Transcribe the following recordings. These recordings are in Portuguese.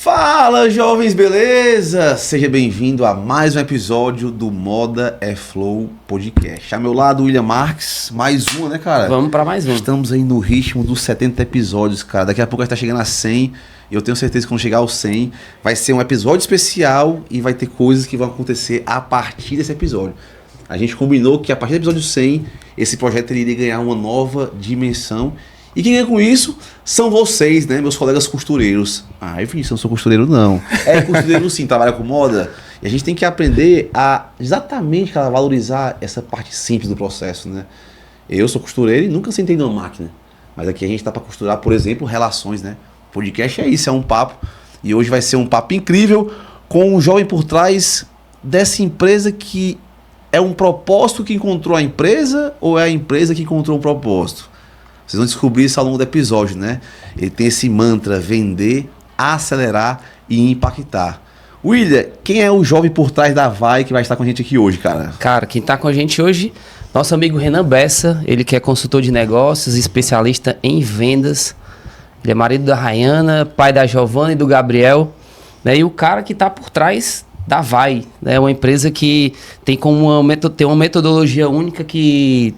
Fala, jovens, beleza? Seja bem-vindo a mais um episódio do Moda é Flow Podcast. Ao meu lado, William Marques, mais uma, né, cara? Vamos pra mais um. Estamos aí no ritmo dos 70 episódios, cara. Daqui a pouco a gente tá chegando a 100 e eu tenho certeza que quando chegar aos 100 vai ser um episódio especial e vai ter coisas que vão acontecer a partir desse episódio. A gente combinou que a partir do episódio 100 esse projeto iria ganhar uma nova dimensão. E quem ganha com isso são vocês, né, meus colegas costureiros. Ah, eu não sou costureiro, não. É costureiro sim, trabalha com moda. E a gente tem que aprender a exatamente, cara, valorizar essa parte simples do processo, né? Eu sou costureiro e nunca sentei numa máquina. Mas aqui a gente tá para costurar, por exemplo, relações, né? O podcast é isso, é um papo. E hoje vai ser um papo incrível com um jovem por trás dessa empresa que é um propósito que encontrou a empresa ou é a empresa que encontrou um propósito? Vocês vão descobrir isso ao longo do episódio, né? Ele tem esse mantra: vender, acelerar e impactar. William, quem é o jovem por trás da Vai que vai estar com a gente aqui hoje, cara? Cara, quem tá com a gente hoje, nosso amigo Renan Bessa, ele que é consultor de negócios, especialista em vendas. Ele é marido da Rayana, pai da Giovana e do Gabriel, né? E o cara que tá por trás da Vai, né? Uma empresa que tem como uma metodologia única que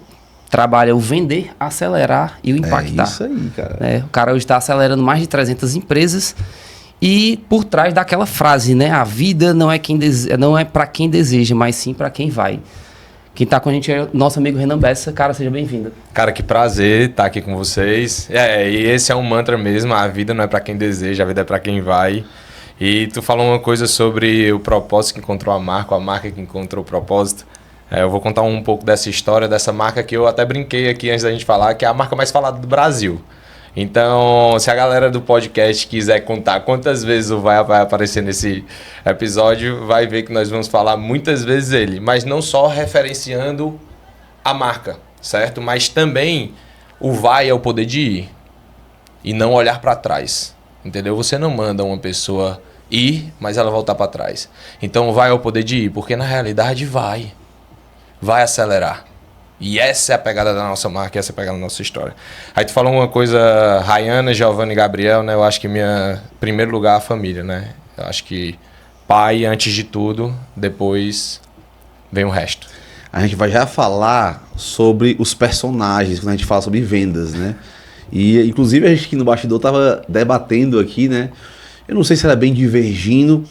trabalha o vender, acelerar e o impactar. É isso aí, cara. O cara hoje está acelerando mais de 300 empresas e por trás daquela frase, né? A vida não é para quem deseja, mas sim para quem vai. Quem está com a gente é o nosso amigo Renan Bessa. Cara, seja bem-vindo. Cara, que prazer estar aqui com vocês. E esse é um mantra mesmo, a vida não é para quem deseja, a vida é para quem vai. E tu falou uma coisa sobre o propósito que encontrou a marca que encontrou o propósito. Eu vou contar um pouco dessa história, dessa marca que eu até brinquei aqui antes da gente falar, que é a marca mais falada do Brasil. Então, se a galera do podcast quiser contar quantas vezes o vai aparecer nesse episódio, vai ver que nós vamos falar muitas vezes ele. Mas não só referenciando a marca, certo? Mas também o vai é o poder de ir e não olhar para trás, entendeu? Você não manda uma pessoa ir, mas ela voltar para trás. Então, o vai é o poder de ir, porque na realidade vai acelerar. E essa é a pegada da nossa marca, essa é a pegada da nossa história. Aí tu falou uma coisa, Rayana, Giovana e Gabriel, né? Eu acho que primeiro lugar a família, né? Eu acho que pai antes de tudo, depois vem o resto. A gente vai já falar sobre os personagens, quando a gente fala sobre vendas, né? E inclusive a gente aqui no bastidor tava debatendo aqui, né? Eu não sei se era bem divergindo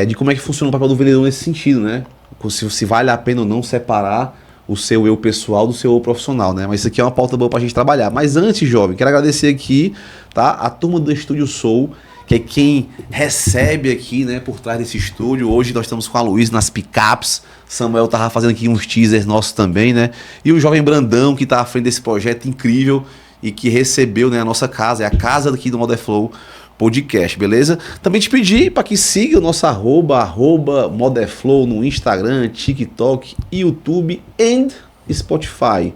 de como é que funciona o papel do vendedor nesse sentido, né? Se vale a pena ou não separar o seu eu pessoal do seu eu profissional, né? Mas isso aqui é uma pauta boa pra gente trabalhar. Mas antes, jovem, quero agradecer aqui, tá? A turma do Estúdio Soul, que é quem recebe aqui, né, por trás desse estúdio. Hoje nós estamos com a Luiz nas picapes. Samuel tava fazendo aqui uns teasers nossos também, né? E o jovem Brandão, que tá à frente desse projeto incrível e que recebeu, né, a nossa casa, é a casa aqui do Moda é Flow Podcast, beleza? Também te pedi para que siga o nosso arroba Moda é Flow no Instagram, TikTok, YouTube e Spotify.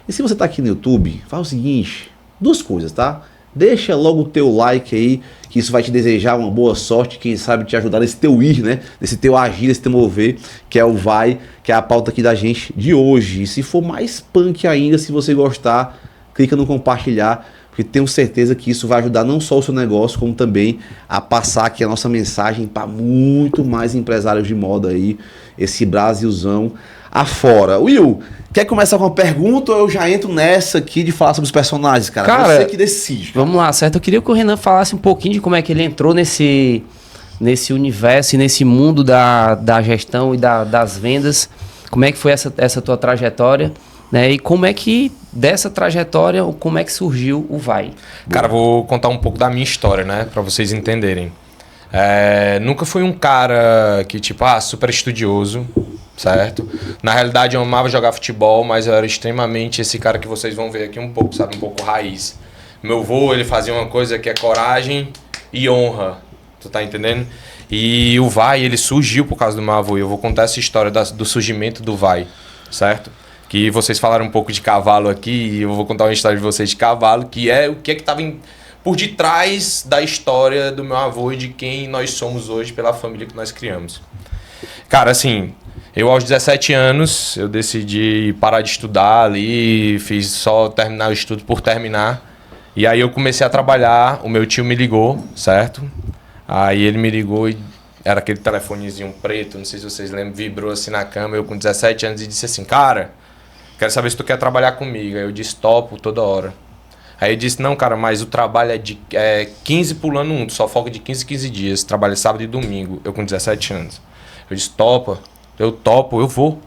E se você tá aqui no YouTube, faz o seguinte, duas coisas, tá? Deixa logo o teu like aí, que isso vai te desejar uma boa sorte, quem sabe te ajudar nesse teu ir, né? Nesse teu agir, nesse teu mover, que é o vai, que é a pauta aqui da gente de hoje. E se for mais punk ainda, se você gostar, clica no compartilhar, porque tenho certeza que isso vai ajudar não só o seu negócio, como também a passar aqui a nossa mensagem para muito mais empresários de moda aí, esse Brasilzão afora. Will, quer começar com uma pergunta ou eu já entro nessa aqui de falar sobre os personagens, cara? Cara, você que decide. Vamos lá, certo? Eu queria que o Renan falasse um pouquinho de como é que ele entrou nesse universo e nesse mundo da gestão e das vendas. Como é que foi essa tua trajetória? Né? E como é que, dessa trajetória, como é que surgiu o Vai? Cara, vou contar um pouco da minha história, né? Pra vocês entenderem. Nunca fui um cara que, super estudioso, certo? Na realidade, eu amava jogar futebol, mas eu era extremamente esse cara que vocês vão ver aqui um pouco, sabe? Um pouco raiz. Meu avô, ele fazia uma coisa que é coragem e honra. Tu tá entendendo? E o Vai, ele surgiu por causa do meu avô. E eu vou contar essa história do surgimento do Vai, certo? Que vocês falaram um pouco de cavalo aqui, e eu vou contar uma história de vocês de cavalo, que é o que estava por detrás da história do meu avô e de quem nós somos hoje pela família que nós criamos. Cara, assim, eu aos 17 anos, eu decidi parar de estudar ali, fiz só terminar o estudo por terminar. E aí eu comecei a trabalhar, o meu tio me ligou, certo? Aí ele me ligou e era aquele telefonezinho preto, não sei se vocês lembram, vibrou assim na cama, eu com 17 anos e disse assim, cara, quero saber se tu quer trabalhar comigo. Aí eu disse, topo, toda hora. Aí ele disse, não, cara, mas o trabalho é de 15 pulando um, tu só folga de 15 em 15 dias, trabalha sábado e domingo, eu com 17 anos. Eu disse, topa, eu topo, eu vou.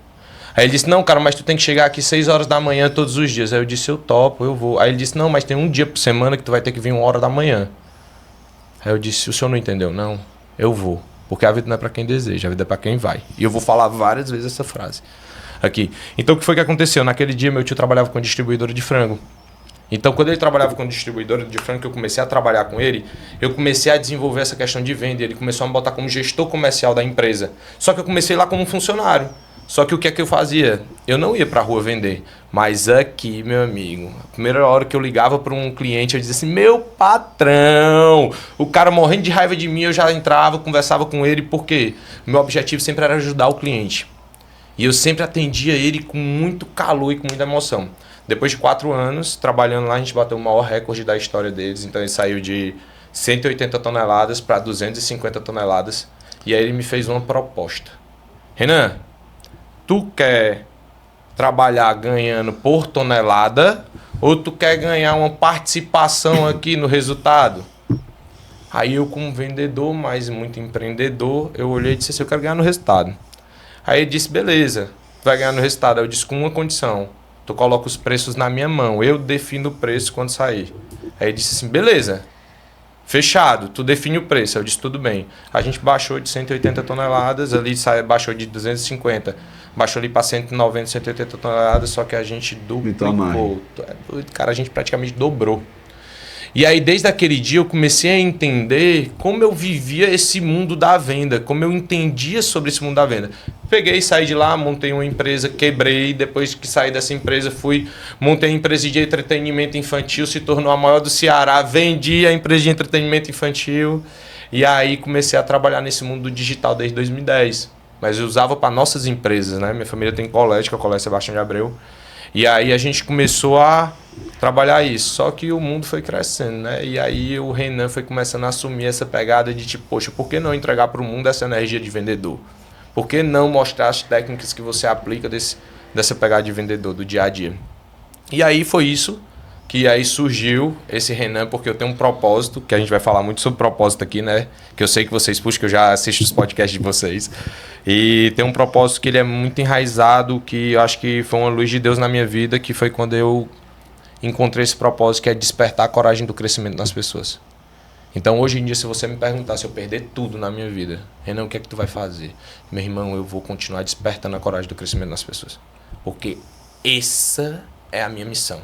Aí ele disse, não, cara, mas tu tem que chegar aqui 6 horas da manhã todos os dias. Aí eu disse, eu topo, eu vou. Aí ele disse, não, mas tem um dia por semana que tu vai ter que vir 1 hora da manhã. Aí eu disse, o senhor não entendeu? Não, eu vou. Porque a vida não é pra quem deseja, a vida é pra quem vai. E eu vou falar várias vezes essa frase aqui. Então o que foi que aconteceu? Naquele dia meu tio trabalhava com distribuidora de frango. Então quando ele trabalhava com distribuidora de frango, que eu comecei a trabalhar com ele, eu comecei a desenvolver essa questão de venda. Ele começou a me botar como gestor comercial da empresa. Só que eu comecei lá como funcionário. Só que o que é que eu fazia? Eu não ia pra rua vender. Mas aqui, meu amigo, a primeira hora que eu ligava para um cliente, eu dizia assim, meu patrão, o cara morrendo de raiva de mim, eu já entrava, conversava com ele, porque meu objetivo sempre era ajudar o cliente. E eu sempre atendia ele com muito calor e com muita emoção. Depois de 4 anos, trabalhando lá, a gente bateu o maior recorde da história deles. Então ele saiu de 180 toneladas para 250 toneladas. E aí ele me fez uma proposta. Renan, tu quer trabalhar ganhando por tonelada ou tu quer ganhar uma participação aqui no resultado? Aí eu, como vendedor, mas muito empreendedor, eu olhei e disse assim, eu quero ganhar no resultado. Aí ele disse, beleza, tu vai ganhar no resultado. Aí eu disse, com uma condição, tu coloca os preços na minha mão, eu defino o preço quando sair. Aí ele disse assim, beleza, fechado, tu define o preço. Eu disse, tudo bem. A gente baixou de 180 toneladas, ali baixou de 250, baixou ali para 190, 180 toneladas, só que a gente duplicou. Cara, a gente praticamente dobrou. E aí, desde aquele dia, eu comecei a entender como eu vivia esse mundo da venda, como eu entendia sobre esse mundo da venda. Peguei, saí de lá, montei uma empresa, quebrei. Depois que saí dessa empresa, montei a empresa de entretenimento infantil, se tornou a maior do Ceará. Vendi a empresa de entretenimento infantil. E aí, comecei a trabalhar nesse mundo digital desde 2010. Mas eu usava para nossas empresas, né? Minha família tem colégio, que é o Colégio Sebastião de Abreu. E aí, a gente começou a trabalhar isso, só que o mundo foi crescendo, né? E aí o Renan foi começando a assumir essa pegada de tipo, poxa, por que não entregar para o mundo essa energia de vendedor? Por que não mostrar as técnicas que você aplica dessa pegada de vendedor do dia a dia? E aí foi isso que aí surgiu esse Renan, porque eu tenho um propósito, que a gente vai falar muito sobre propósito aqui, né? Que eu sei que vocês puxam, que eu já assisto os podcasts de vocês. E tem um propósito que ele é muito enraizado, que eu acho que foi uma luz de Deus na minha vida, que foi quando eu encontrei esse propósito, que é despertar a coragem do crescimento nas pessoas. Então, hoje em dia, se você me perguntar se eu perder tudo na minha vida, Renan, o que é que tu vai fazer? Meu irmão, eu vou continuar despertando a coragem do crescimento nas pessoas. Porque essa é a minha missão.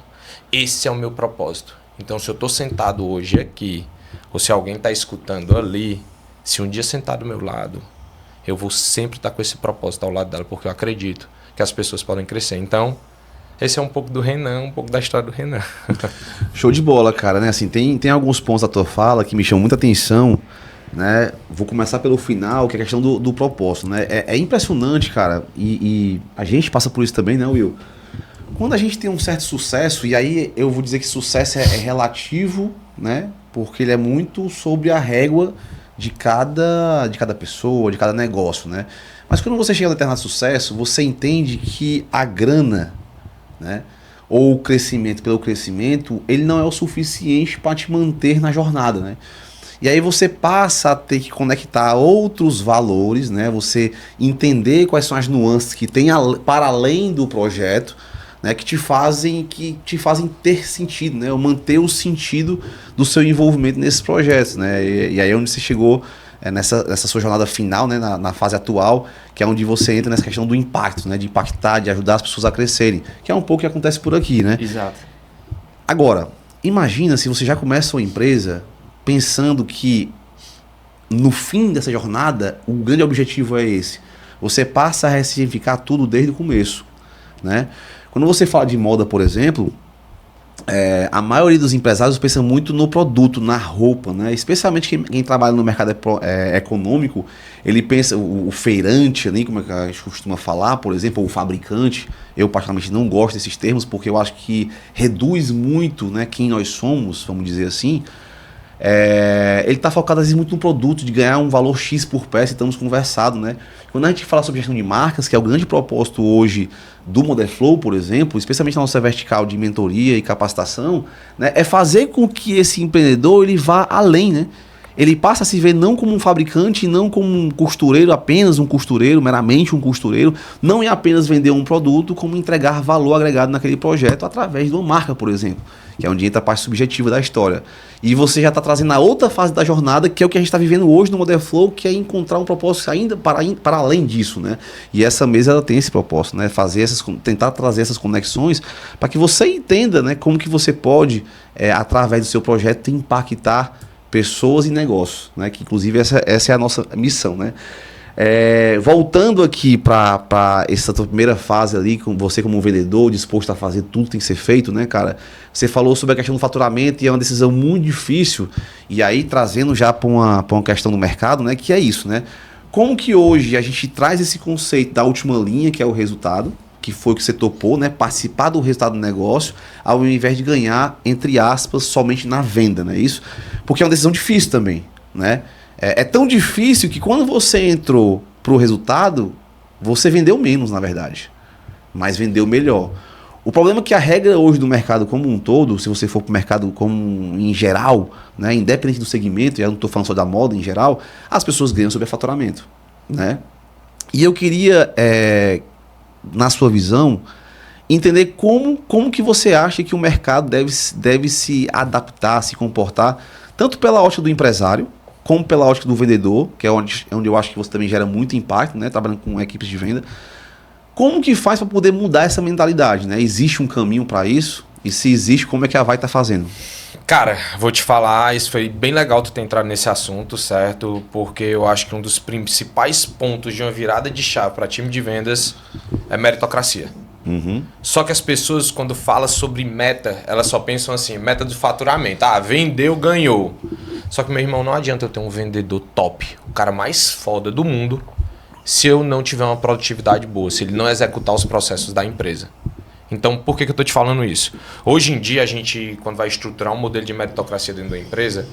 Esse é o meu propósito. Então, se eu estou sentado hoje aqui, ou se alguém está escutando ali, se um dia sentar do meu lado, eu vou sempre estar com esse propósito ao lado dela, porque eu acredito que as pessoas podem crescer. Então, esse é um pouco do Renan, um pouco da história do Renan. Show de bola, cara, né? Assim, tem alguns pontos da tua fala que me chamam muita atenção, né? Vou começar pelo final, que é a questão do propósito, né? É impressionante, cara, e a gente passa por isso também, né, Will? Quando a gente tem um certo sucesso, e aí eu vou dizer que sucesso é relativo, né? Porque ele é muito sobre a régua de cada pessoa, de cada negócio, né? Mas quando você chega a um determinado sucesso, você entende que a grana, né, ou o crescimento pelo crescimento, ele não é o suficiente para te manter na jornada, né? E aí você passa a ter que conectar outros valores, né? Você entender quais são as nuances que tem para além do projeto, né? Que te fazem ter sentido, né? Ou manter o sentido do seu envolvimento nesses projetos, né? E aí é onde você chegou nessa sua jornada final, né? Na fase atual, que é onde você entra nessa questão do impacto, né? De impactar, de ajudar as pessoas a crescerem, que é um pouco o que acontece por aqui, né? Exato. Agora, imagina se você já começa uma empresa pensando que no fim dessa jornada, o grande objetivo é esse. Você passa a ressignificar tudo desde o começo, né? Quando você fala de moda, por exemplo, a maioria dos empresários pensa muito no produto, na roupa, né? Especialmente quem trabalha no mercado econômico, ele pensa, o feirante, ali, como é que a gente costuma falar, por exemplo, ou o fabricante. Eu particularmente não gosto desses termos, porque eu acho que reduz muito, né, quem nós somos, vamos dizer assim. ele está focado às vezes muito no produto, de ganhar um valor X por peça, e estamos conversando, né? Quando a gente fala sobre gestão de marcas, que é o grande propósito hoje do Model Flow, por exemplo, especialmente na nossa vertical de mentoria e capacitação, né, é fazer com que esse empreendedor ele vá além, né? Ele passa a se ver não como um fabricante, não como um costureiro, apenas um costureiro, meramente um costureiro, não é apenas vender um produto, como entregar valor agregado naquele projeto através de uma marca, por exemplo, que é onde entra a parte subjetiva da história. E você já está trazendo a outra fase da jornada, que é o que a gente está vivendo hoje no Model Flow, que é encontrar um propósito ainda para além disso, né? E essa mesa ela tem esse propósito, né? Tentar trazer essas conexões para que você entenda, né, como que você pode, através do seu projeto, impactar pessoas e negócios, né? Que inclusive essa é a nossa missão, né? Voltando aqui para essa tua primeira fase ali, com você como um vendedor, disposto a fazer tudo que tem que ser feito, né, cara? Você falou sobre a questão do faturamento e é uma decisão muito difícil, e aí trazendo já para uma questão do mercado, né, que é isso, né? Como que hoje a gente traz esse conceito da última linha, que é o resultado, que foi o que você topou, né? Participar do resultado do negócio, ao invés de ganhar, entre aspas, somente na venda, não é isso? Porque é uma decisão difícil também, né? É tão difícil que quando você entrou pro resultado, você vendeu menos, na verdade. Mas vendeu melhor. O problema é que a regra hoje do mercado como um todo, se você for pro mercado como em geral, né? Independente do segmento, eu não estou falando só da moda em geral, as pessoas ganham sobre faturamento, né? E eu queria... na sua visão, entender como que você acha que o mercado deve se adaptar, se comportar, tanto pela ótica do empresário, como pela ótica do vendedor, que é onde eu acho que você também gera muito impacto, né, trabalhando com equipes de venda. Como que faz para poder mudar essa mentalidade, né? Existe um caminho para isso? E se existe, como é que a Vai tá fazendo? Cara, vou te falar, isso foi bem legal tu ter entrado nesse assunto, certo? Porque eu acho que um dos principais pontos de uma virada de chave para time de vendas é meritocracia. Uhum. Só que as pessoas, quando falam sobre meta, elas só pensam assim, meta de faturamento. Ah, vendeu, ganhou. Só que, meu irmão, não adianta eu ter um vendedor top, o cara mais foda do mundo, se eu não tiver uma produtividade boa, se ele não executar os processos da empresa. Então, por que eu estou te falando isso? Hoje em dia, a gente, quando vai estruturar um modelo de meritocracia dentro da empresa,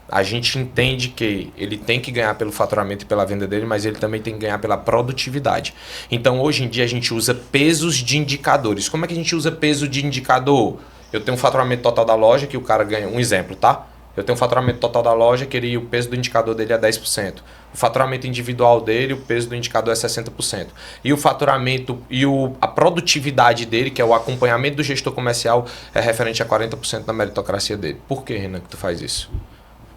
a gente entende que ele tem que ganhar pelo faturamento e pela venda dele, mas ele também tem que ganhar pela produtividade. Então, hoje em dia, a gente usa pesos de indicadores. Como é que a gente usa peso de indicador? Eu tenho um faturamento total da loja, que o cara ganha... Um exemplo, tá? Eu tenho um faturamento total da loja, que o peso do indicador dele é 10%. O faturamento individual dele, o peso do indicador é 60%. E o faturamento e a produtividade dele, que é o acompanhamento do gestor comercial, é referente a 40% da meritocracia dele. Por que, Renan, que tu faz isso?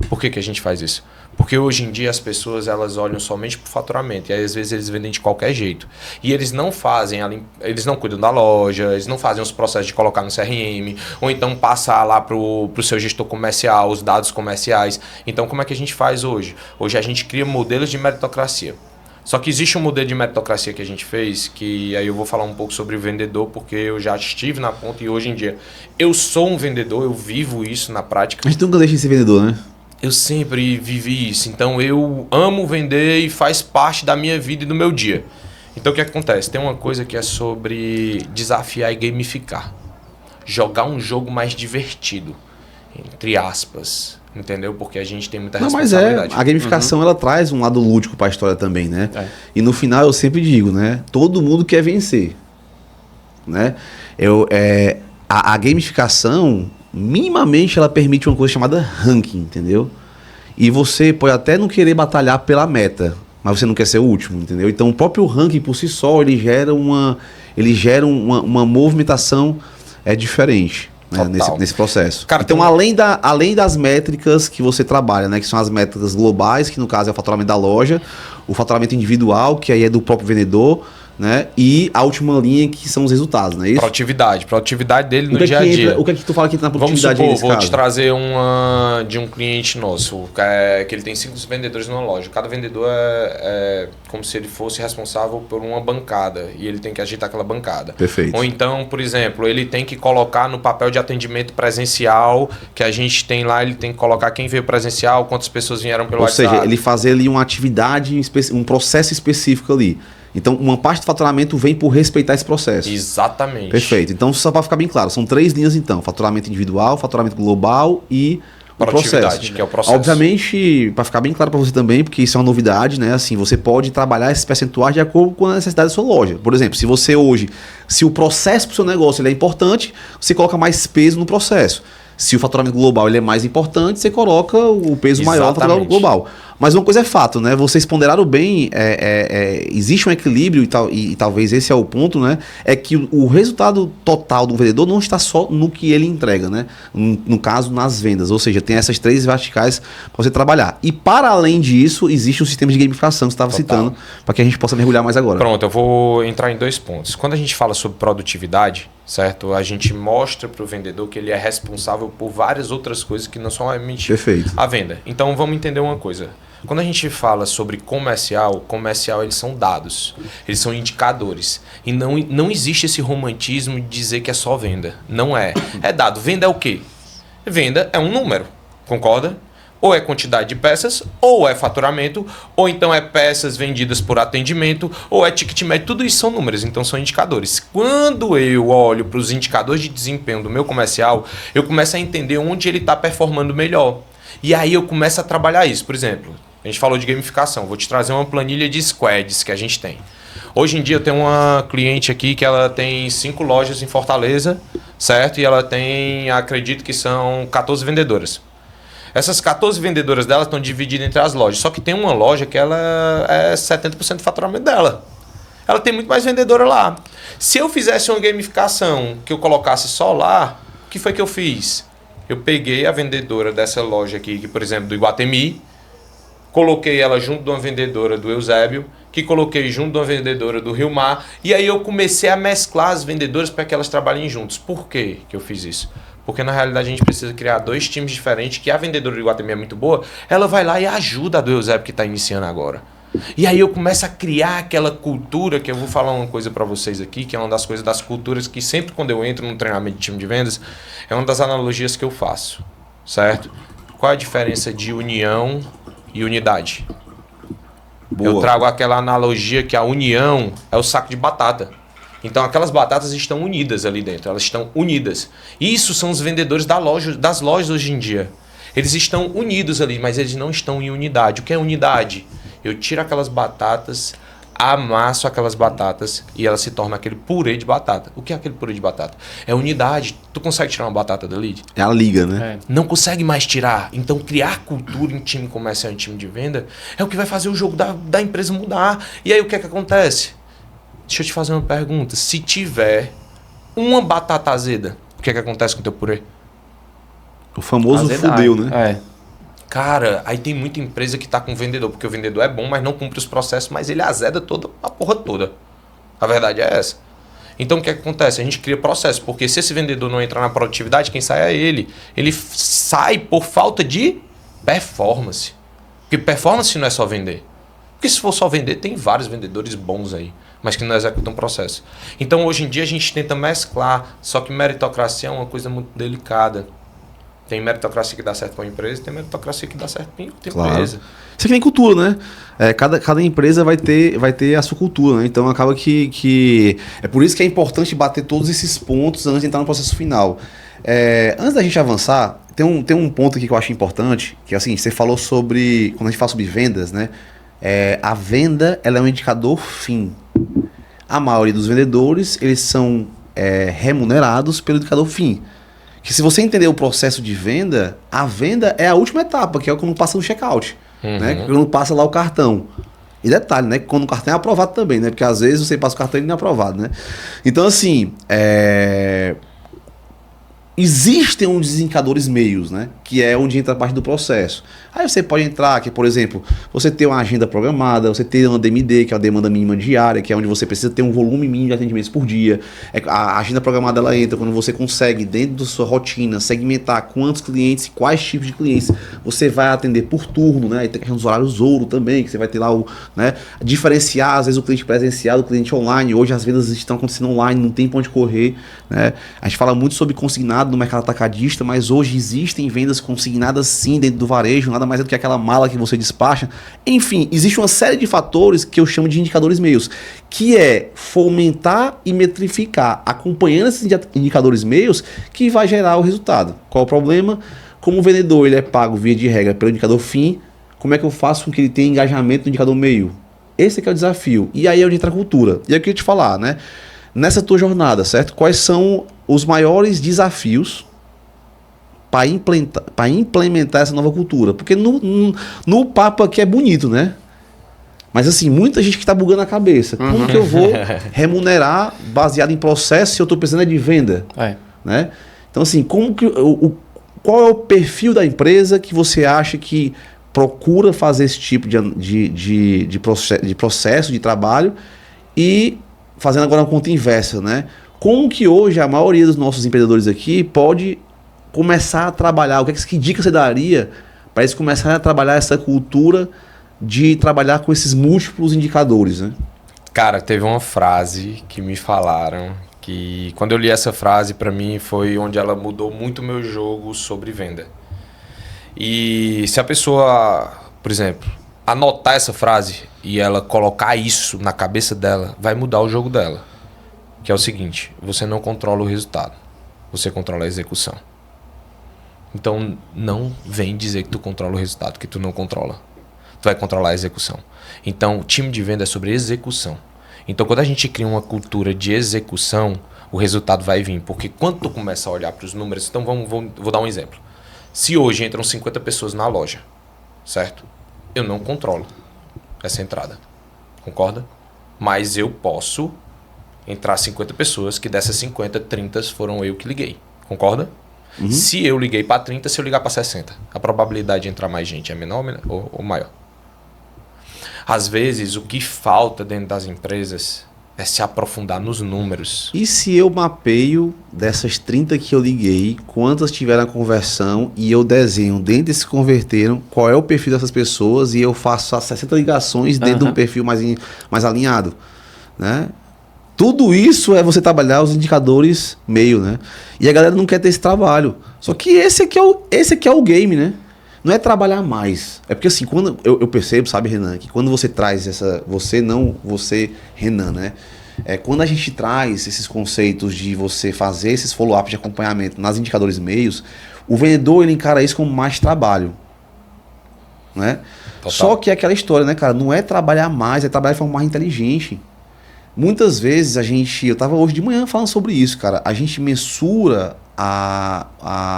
Por que a gente faz isso? Porque hoje em dia as pessoas elas olham somente para o faturamento e aí, às vezes eles vendem de qualquer jeito. E eles não fazem, eles não cuidam da loja, eles não fazem os processos de colocar no CRM, ou então passar lá para o seu gestor comercial, os dados comerciais. Então como é que a gente faz hoje? Hoje a gente cria modelos de meritocracia. Só que existe um modelo de meritocracia que a gente fez, que aí eu vou falar um pouco sobre o vendedor, porque eu já estive na ponta e hoje em dia eu sou um vendedor, eu vivo isso na prática. A gente nunca deixa de ser vendedor, né? Eu sempre vivi isso, então eu amo vender e faz parte da minha vida e do meu dia. Então o que acontece? Tem uma coisa que é sobre desafiar e gamificar. Jogar um jogo mais divertido, entre aspas, entendeu? Porque a gente tem muita responsabilidade. Mas a gamificação ela traz um lado lúdico para a história também, né? E no final eu sempre digo, né? Todo mundo quer vencer, né? A gamificação... minimamente ela permite uma coisa chamada ranking, entendeu? E você pode até não querer batalhar pela meta, mas você não quer ser o último, entendeu? Então o próprio ranking por si só, ele gera uma movimentação diferente, né, nesse processo. Cara, então além das métricas que você trabalha, né, que são as métricas globais, que no caso é o faturamento da loja, o faturamento individual, que aí é do próprio vendedor, né? E a última linha que são os resultados, não é isso? Produtividade dele no dia a dia. O que é que tu fala que entra na produtividade? Vamos supor, vou te trazer de um cliente nosso, que ele tem 5 vendedores numa loja. Cada vendedor é como se ele fosse responsável por uma bancada e ele tem que agitar aquela bancada. Perfeito. Ou então, por exemplo, ele tem que colocar no papel de atendimento presencial que a gente tem lá, ele tem que colocar quem veio presencial, quantas pessoas vieram pelo WhatsApp. Ou seja, ele fazer ali uma atividade, um processo específico ali. Então, uma parte do faturamento vem por respeitar esse processo. Exatamente. Perfeito. Então, só para ficar bem claro, são 3 linhas então. Faturamento individual, faturamento global e Produtividade, que é o processo. Obviamente, para ficar bem claro para você também, porque isso é uma novidade, né? Assim, você pode trabalhar esses percentuais de acordo com a necessidade da sua loja. Por exemplo, se você hoje, se o processo para o seu negócio ele é importante, você coloca mais peso no processo. Se o faturamento global ele é mais importante, você coloca o peso maior no faturamento global. Mas uma coisa é fato, né? Vocês ponderaram bem, existe um equilíbrio e talvez esse é o ponto, né? É que o resultado total do vendedor não está só no que ele entrega, né? No caso, nas vendas. Ou seja, tem essas 3 verticais para você trabalhar. E para além disso, existe um sistema de gamificação que você estava citando, para que a gente possa mergulhar mais agora. Pronto, eu vou entrar em 2 pontos. Quando a gente fala sobre produtividade, certo? A gente mostra para o vendedor que ele é responsável por várias outras coisas que não somente a venda. Então vamos entender uma coisa. Quando a gente fala sobre comercial eles são dados, eles são indicadores. E não existe esse romantismo de dizer que é só venda. Não é. É dado. Venda é o quê? Venda é um número, concorda? Ou é quantidade de peças, ou é faturamento, ou então é peças vendidas por atendimento, ou é ticket médio. Tudo isso são números, então são indicadores. Quando eu olho para os indicadores de desempenho do meu comercial, eu começo a entender onde ele está performando melhor. E aí eu começo a trabalhar isso. Por exemplo, a gente falou de gamificação. Vou te trazer uma planilha de squads que a gente tem. Hoje em dia eu tenho uma cliente aqui que ela tem 5 lojas em Fortaleza, certo? E ela tem, acredito que são 14 vendedoras. Essas 14 vendedoras dela estão divididas entre as lojas. Só que tem uma loja que ela é 70% do faturamento dela. Ela tem muito mais vendedora lá. Se eu fizesse uma gamificação que eu colocasse só lá, o que foi que eu fiz? Eu peguei a vendedora dessa loja aqui, que, por exemplo, do Iguatemi, coloquei ela junto de uma vendedora do Eusébio, que coloquei junto de uma vendedora do Rio Mar, e aí eu comecei a mesclar as vendedoras para que elas trabalhem juntos. Por que eu fiz isso? Porque na realidade a gente precisa criar 2 times diferentes, que a vendedora do Iguatemi é muito boa, ela vai lá e ajuda a do Eusébio que está iniciando agora. E aí eu começo a criar aquela cultura, que eu vou falar uma coisa para vocês aqui, que é uma das coisas das culturas que sempre quando eu entro num treinamento de time de vendas, é uma das analogias que eu faço, certo? Qual a diferença de união e unidade? Boa. Eu trago aquela analogia que a união é o saco de batata. Então aquelas batatas estão unidas ali dentro, elas estão unidas. Isso são os vendedores das lojas hoje em dia. Eles estão unidos ali, mas eles não estão em unidade. O que é unidade? Eu tiro aquelas batatas, amasso aquelas batatas e ela se torna aquele purê de batata. O que é aquele purê de batata? É unidade. Tu consegue tirar uma batata dali? É a liga, né? Não consegue mais tirar. Então criar cultura em time comercial, em time de venda, é o que vai fazer o jogo da empresa mudar. E aí o que é que acontece? Deixa eu te fazer uma pergunta. Se tiver uma batata azeda, o que é que acontece com o teu purê? O famoso fudeu, né? Cara, aí tem muita empresa que tá com vendedor, porque o vendedor é bom, mas não cumpre os processos, mas ele azeda toda a porra toda. A verdade é essa. Então o que acontece? A gente cria processo, porque se esse vendedor não entrar na produtividade, quem sai é ele. Ele sai por falta de performance. Porque performance não é só vender. Porque se for só vender, tem vários vendedores bons aí, mas que não executam processo. Então hoje em dia a gente tenta mesclar, só que meritocracia é uma coisa muito delicada. Tem meritocracia que dá certo com a empresa, tem meritocracia que dá certo com a empresa. Isso aqui tem cultura, né? Cada empresa vai ter a sua cultura, né? Então acaba que... É por isso que é importante bater todos esses pontos antes de entrar no processo final. Antes da gente avançar, tem um ponto aqui que eu acho importante, que é assim, você falou sobre... Quando a gente fala sobre vendas, né? A venda, ela é um indicador fim. A maioria dos vendedores, eles são remunerados pelo indicador fim. Que se você entender o processo de venda, a venda é a última etapa, que é quando passa no checkout, né? Quando passa lá o cartão. E detalhe, né? Quando o cartão é aprovado também, né? Porque às vezes você passa o cartão e ele não é aprovado, né? Então, assim, existem uns indicadores meios, né? Que é onde entra a parte do processo. Aí você pode entrar, que por exemplo, você tem uma agenda programada, você tem uma DMD, que é a demanda mínima diária, que é onde você precisa ter um volume mínimo de atendimentos por dia. A agenda programada ela entra quando você consegue, dentro da sua rotina, segmentar quantos clientes e quais tipos de clientes você vai atender por turno, né? E tem a questão dos horários ouro também, que você vai ter lá né? Diferenciar, às vezes, o cliente presencial do cliente online. Hoje as vendas estão acontecendo online, não tem pra onde correr, né? A gente fala muito sobre consignado no mercado atacadista, mas hoje existem vendas consignadas sim dentro do varejo, nada mais é do que aquela mala que você despacha. Enfim, existe uma série de fatores que eu chamo de indicadores meios, que é fomentar e metrificar, acompanhando esses indicadores meios, que vai gerar o resultado. Qual o problema? Como o vendedor ele é pago via de regra pelo indicador fim, como é que eu faço com que ele tenha engajamento no indicador meio? Esse é o desafio. E aí é onde entra a cultura. E aí eu queria te falar, né? Nessa tua jornada, certo? Quais são os maiores desafios para implementar essa nova cultura? Porque no papo aqui é bonito, né? Mas assim, muita gente que está bugando a cabeça. Como que eu vou remunerar baseado em processo se eu estou pensando de venda? Né? Então assim, qual é o perfil da empresa que você acha que procura fazer esse tipo de processo de trabalho e fazendo agora uma conta inversa, né? Como que hoje a maioria dos nossos empreendedores aqui pode começar a trabalhar? Que dica você daria para eles começarem a trabalhar essa cultura de trabalhar com esses múltiplos indicadores, né? Cara, teve uma frase que me falaram que quando eu li essa frase, para mim foi onde ela mudou muito o meu jogo sobre venda. E se a pessoa, por exemplo, anotar essa frase e ela colocar isso na cabeça dela, vai mudar o jogo dela. Que é o seguinte, você não controla o resultado, você controla a execução. Então não vem dizer que tu controla o resultado, que tu não controla. Tu vai controlar a execução. Então o time de venda é sobre execução. Então quando a gente cria uma cultura de execução, o resultado vai vir. Porque quando tu começa a olhar para os números, então vou dar um exemplo. Se hoje entram 50 pessoas na loja, certo? Eu não controlo essa entrada, concorda? Mas eu posso entrar 50 pessoas, que dessas 50, 30 foram eu que liguei, concorda? Uhum. Se eu liguei para 30, se eu ligar para 60, a probabilidade de entrar mais gente é menor ou maior? Às vezes, o que falta dentro das empresas é se aprofundar nos números. E se eu mapeio dessas 30 que eu liguei, quantas tiveram a conversão e eu desenho dentro desses que converteram, qual é o perfil dessas pessoas e eu faço as 60 ligações dentro de um perfil mais alinhado, né? Tudo isso é você trabalhar os indicadores meio, né? E a galera não quer ter esse trabalho. Só que esse aqui é o game, né? Não é trabalhar mais. É porque assim, quando eu percebo, sabe, Renan, que quando você traz você, Renan, né? Quando a gente traz esses conceitos de você fazer esses follow-ups de acompanhamento nas indicadores meios, o vendedor ele encara isso como mais trabalho, né? Total. Só que é aquela história, né, cara? Não é trabalhar mais, é trabalhar de forma mais inteligente. Muitas vezes eu estava hoje de manhã falando sobre isso, cara. A gente mensura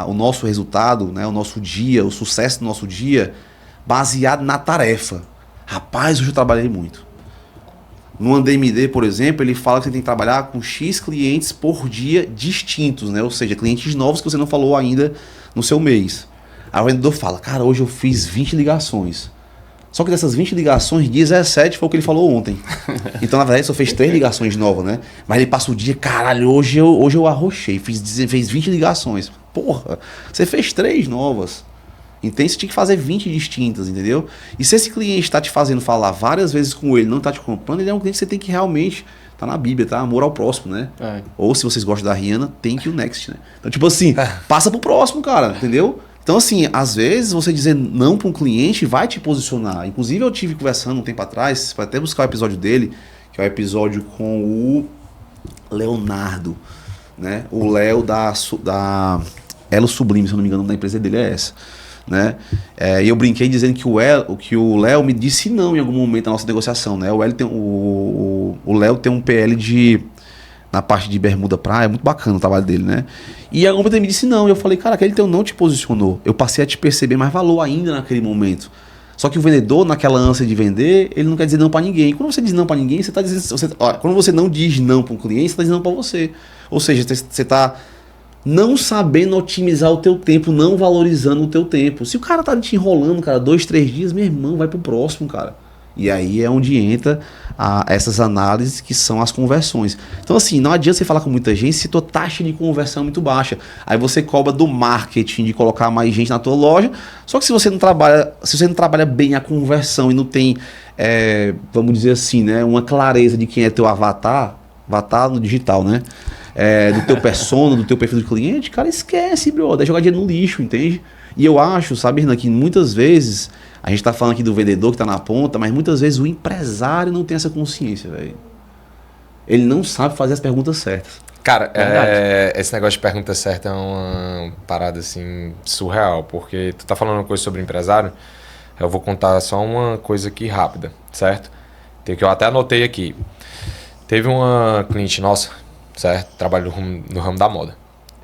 o nosso resultado, né, o nosso dia, o sucesso do nosso dia, baseado na tarefa. Rapaz, hoje eu trabalhei muito. No AndMD, por exemplo, ele fala que você tem que trabalhar com X clientes por dia distintos, né? Ou seja, clientes novos que você não falou ainda no seu mês. Aí o vendedor fala, cara, hoje eu fiz 20 ligações. Só que dessas 20 ligações, 17 foi o que ele falou ontem. Então, na verdade, ele só fez 3 ligações novas, né? Mas ele passa o dia, caralho, hoje eu arrochei, fez 20 ligações. Porra, você fez 3 novas. Então, você tinha que fazer 20 distintas, entendeu? E se esse cliente está te fazendo falar várias vezes com ele, não está te comprando, ele é um cliente que você tem que realmente... Tá na Bíblia, tá? Amor ao próximo, né? Ou se vocês gostam da Rihanna, thank you next, né? Então, tipo assim, passa pro próximo, cara, entendeu? Então, assim, às vezes você dizer não para um cliente vai te posicionar. Inclusive, eu tive conversando um tempo atrás, para até buscar o episódio dele, que é o episódio com o Leonardo, né? O Léo da Elo Sublime, se eu não me engano, o nome da empresa dele é essa, né? E eu brinquei dizendo que o Léo me disse não em algum momento da nossa negociação, né? O Léo tem um PL na parte de Bermuda Praia, é muito bacana o trabalho dele, né? E algum momento ele me disse não, e eu falei, cara, aquele teu não te posicionou. Eu passei a te perceber mais valor ainda naquele momento. Só que o vendedor, naquela ânsia de vender, ele não quer dizer não para ninguém. Quando você diz não para ninguém, você tá dizendo... quando você não diz não para um cliente, você tá dizendo não para você. Ou seja, você tá não sabendo otimizar o teu tempo, não valorizando o teu tempo. Se o cara tá te enrolando, cara, 2, 3 dias, meu irmão, vai pro próximo, cara. E aí é onde entra essas análises que são as conversões. Então assim, não adianta você falar com muita gente se tua taxa de conversão é muito baixa. Aí você cobra do marketing de colocar mais gente na tua loja, só que se você não trabalha bem a conversão e não tem, vamos dizer assim, né, uma clareza de quem é teu avatar no digital, né? Do teu persona, do teu perfil do cliente, cara, esquece, brother, é jogar dinheiro no lixo, entende? E eu acho, sabe, Renan, que muitas vezes, a gente tá falando aqui do vendedor que tá na ponta, mas muitas vezes o empresário não tem essa consciência, velho. Ele não sabe fazer as perguntas certas. Cara, Verdade. esse negócio de pergunta certa é uma parada assim surreal, porque tu tá falando uma coisa sobre empresário, eu vou contar só uma coisa aqui rápida, certo? Que eu até anotei aqui. Teve uma cliente nossa, certo? Trabalha no ramo da moda.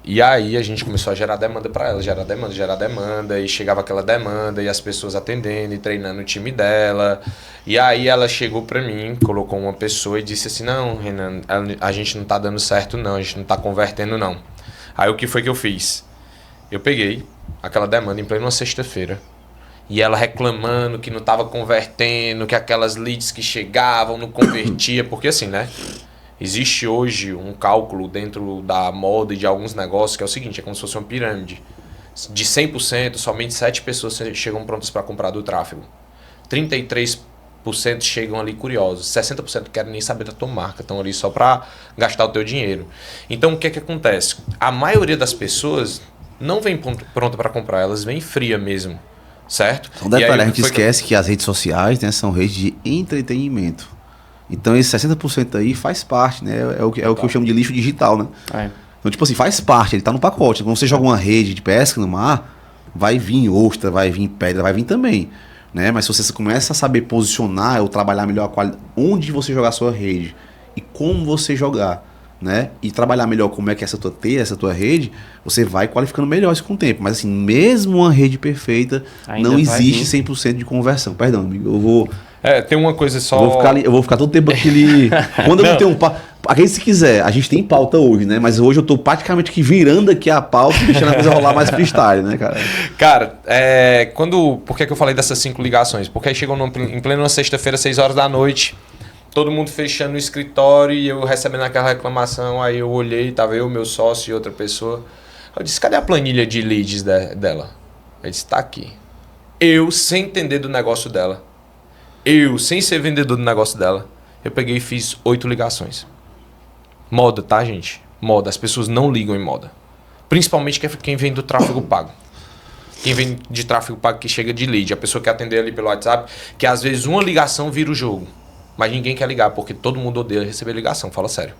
E aí a gente começou a gerar demanda para ela, gerar demanda, e chegava aquela demanda, e as pessoas atendendo e treinando o time dela. E aí ela chegou para mim, colocou uma pessoa e disse assim, não, Renan, a gente não tá dando certo não, a gente não tá convertendo não. Aí o que foi que eu fiz? Eu peguei aquela demanda em plena sexta-feira, e ela reclamando que não tava convertendo, que aquelas leads que chegavam não convertia, porque assim, né? Existe hoje um cálculo dentro da moda e de alguns negócios que é o seguinte, é como se fosse uma pirâmide. De 100%, somente 7 pessoas chegam prontas para comprar do tráfego. 33% chegam ali curiosos. 60% querem nem saber da tua marca, estão ali só para gastar o teu dinheiro. Então o que é que acontece? A maioria das pessoas não vem pronta para comprar, elas vêm fria mesmo, certo? Um detalhe, a gente esquece que as redes sociais, né, são redes de entretenimento. Então esse 60% aí faz parte, né? É o que eu chamo de lixo digital, né? Então, tipo assim, faz parte, ele tá no pacote. Quando você joga uma rede de pesca no mar, vai vir ostra, vai vir pedra, vai vir também, né? Mas se você começa a saber posicionar ou trabalhar melhor a qualidade, onde você jogar a sua rede e como você jogar, né? E trabalhar melhor como é que é essa tua rede, você vai qualificando melhor isso com o tempo. Mas assim, mesmo uma rede perfeita, ainda não existe 100% de conversão. Perdão, amigo, eu vou... tem uma coisa só... Eu vou ficar todo tempo aquele... Quando eu não tenho um pauta... Aqui, se quiser, a gente tem pauta hoje, né? Mas hoje eu tô praticamente que virando aqui a pauta e deixando a coisa rolar mais freestyle, né, cara? Cara, por que eu falei dessas 5 ligações? Porque aí chegou em plena sexta-feira, 6 horas da noite, todo mundo fechando o escritório e eu recebendo aquela reclamação, aí eu olhei, tava eu, meu sócio e outra pessoa. Eu disse, cadê a planilha de leads dela? Ele disse, tá aqui. Eu, sem entender do negócio dela, eu, sem ser vendedor do negócio dela, eu peguei e fiz 8 ligações. Moda, tá, gente? Moda. As pessoas não ligam em moda. Principalmente quem vem do tráfego pago. Quem vem de tráfego pago que chega de lead. A pessoa quer atender ali pelo WhatsApp, que às vezes uma ligação vira o jogo. Mas ninguém quer ligar, porque todo mundo odeia receber ligação. Fala sério.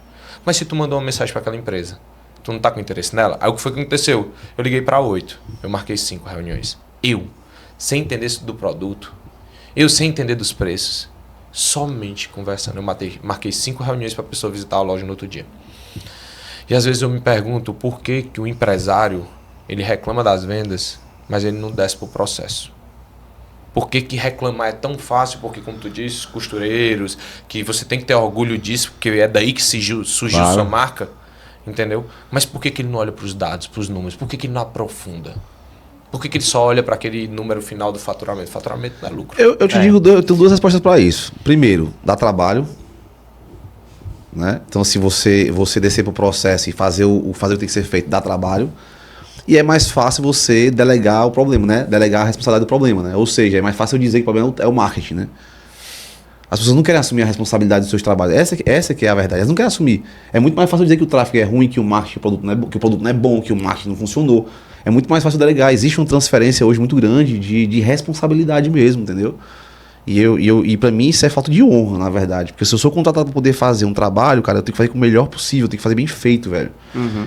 Mas se tu mandou uma mensagem para aquela empresa, tu não tá com interesse nela? Aí o que foi que aconteceu? Eu liguei para 8. Eu marquei 5 reuniões. Eu, sem entender do produto, eu sem entender dos preços, somente conversando. Eu marquei 5 reuniões para a pessoa visitar a loja no outro dia. E às vezes eu me pergunto por que o empresário ele reclama das vendas, mas ele não desce para o processo. Por que reclamar é tão fácil? Porque, como tu disse, costureiros, que você tem que ter orgulho disso, porque é daí que surgiu sua marca, entendeu? Mas por que ele não olha para os dados, para os números? Por que ele não aprofunda? Por que ele só olha para aquele número final do faturamento? Faturamento não é lucro. Eu te digo, eu tenho 2 respostas para isso. Primeiro, dá trabalho. Né? Então, se você descer para o processo e fazer o que tem que ser feito, dá trabalho. E é mais fácil você delegar o problema, né? Delegar a responsabilidade do problema, né? Ou seja, é mais fácil eu dizer que o problema é o marketing, né? As pessoas não querem assumir a responsabilidade dos seus trabalhos. Essa que é a verdade. Elas não querem assumir. É muito mais fácil dizer que o tráfego é ruim, que o marketing, que o produto não é bom, que o marketing não funcionou. É muito mais fácil delegar. Existe uma transferência hoje muito grande de responsabilidade mesmo, entendeu? E pra mim isso é falta de honra, na verdade. Porque se eu sou contratado pra poder fazer um trabalho, cara, eu tenho que fazer com o melhor possível, eu tenho que fazer bem feito, velho.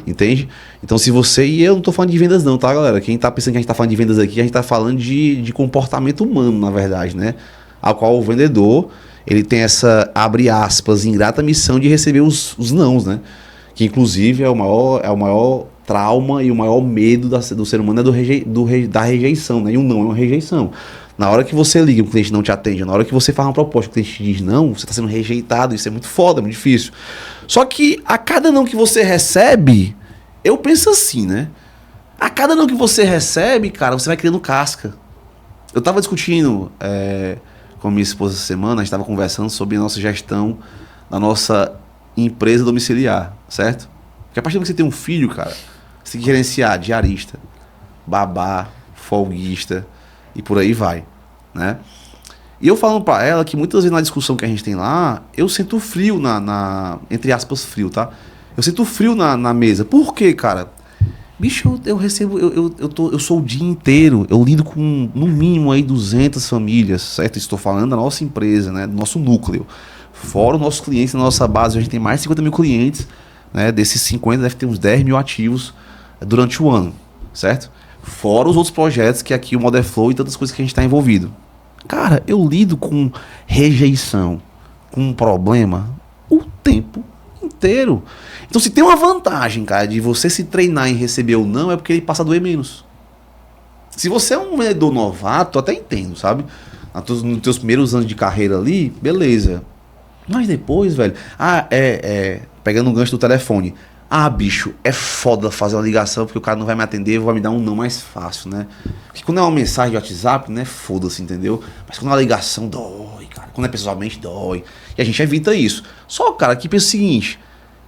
Entende? Então se você... E eu não tô falando de vendas não, tá, galera? Quem tá pensando que a gente tá falando de vendas aqui, a gente tá falando de comportamento humano, na verdade, né? Ao qual o vendedor, ele tem essa, abre aspas, ingrata missão de receber os nãos, né? Que inclusive é o maior trauma e o maior medo do ser humano é da rejeição, né? E o não é uma rejeição. Na hora que você liga, o cliente não te atende. Na hora que você faz uma proposta, o cliente te diz não, você está sendo rejeitado. Isso é muito foda, é muito difícil. Só que a cada não que você recebe, eu penso assim, né? A cada não que você recebe, cara, você vai criando casca. Eu tava discutindo com a minha esposa essa semana, a gente tava conversando sobre a nossa gestão da nossa empresa domiciliar, certo? Porque a partir do que você tem um filho, cara, você tem que gerenciar diarista, babá, folguista e por aí vai, né? E eu falando pra ela que muitas vezes na discussão que a gente tem lá, eu sinto frio entre aspas, frio, tá? Eu sinto frio na mesa. Por quê, cara? Bicho, eu recebo, eu sou o dia inteiro, eu lido com, no mínimo, aí 200 famílias, certo? Estou falando da nossa empresa, né? Do nosso núcleo. Fora os nossos clientes, na nossa base, a gente tem mais de 50 mil clientes, né? Desses 50 deve ter uns 10 mil ativos durante o ano, certo? Fora os outros projetos que aqui o Model Flow e tantas coisas que a gente está envolvido. Cara, eu lido com rejeição, com um problema o tempo inteiro. Então, se tem uma vantagem, cara, de você se treinar em receber ou não, é porque ele passa a doer menos. Se você é um vendedor novato, eu até entendo, sabe? Nos teus primeiros anos de carreira ali, beleza. Mas depois, velho, pegando um gancho do telefone. Bicho, é foda fazer uma ligação porque o cara não vai me atender, vai me dar um não mais fácil, né? Porque quando é uma mensagem de WhatsApp, né, foda-se, entendeu? Mas quando é uma ligação, dói, cara. Quando é pessoalmente, dói. E a gente evita isso. Só, cara, que pensa o seguinte: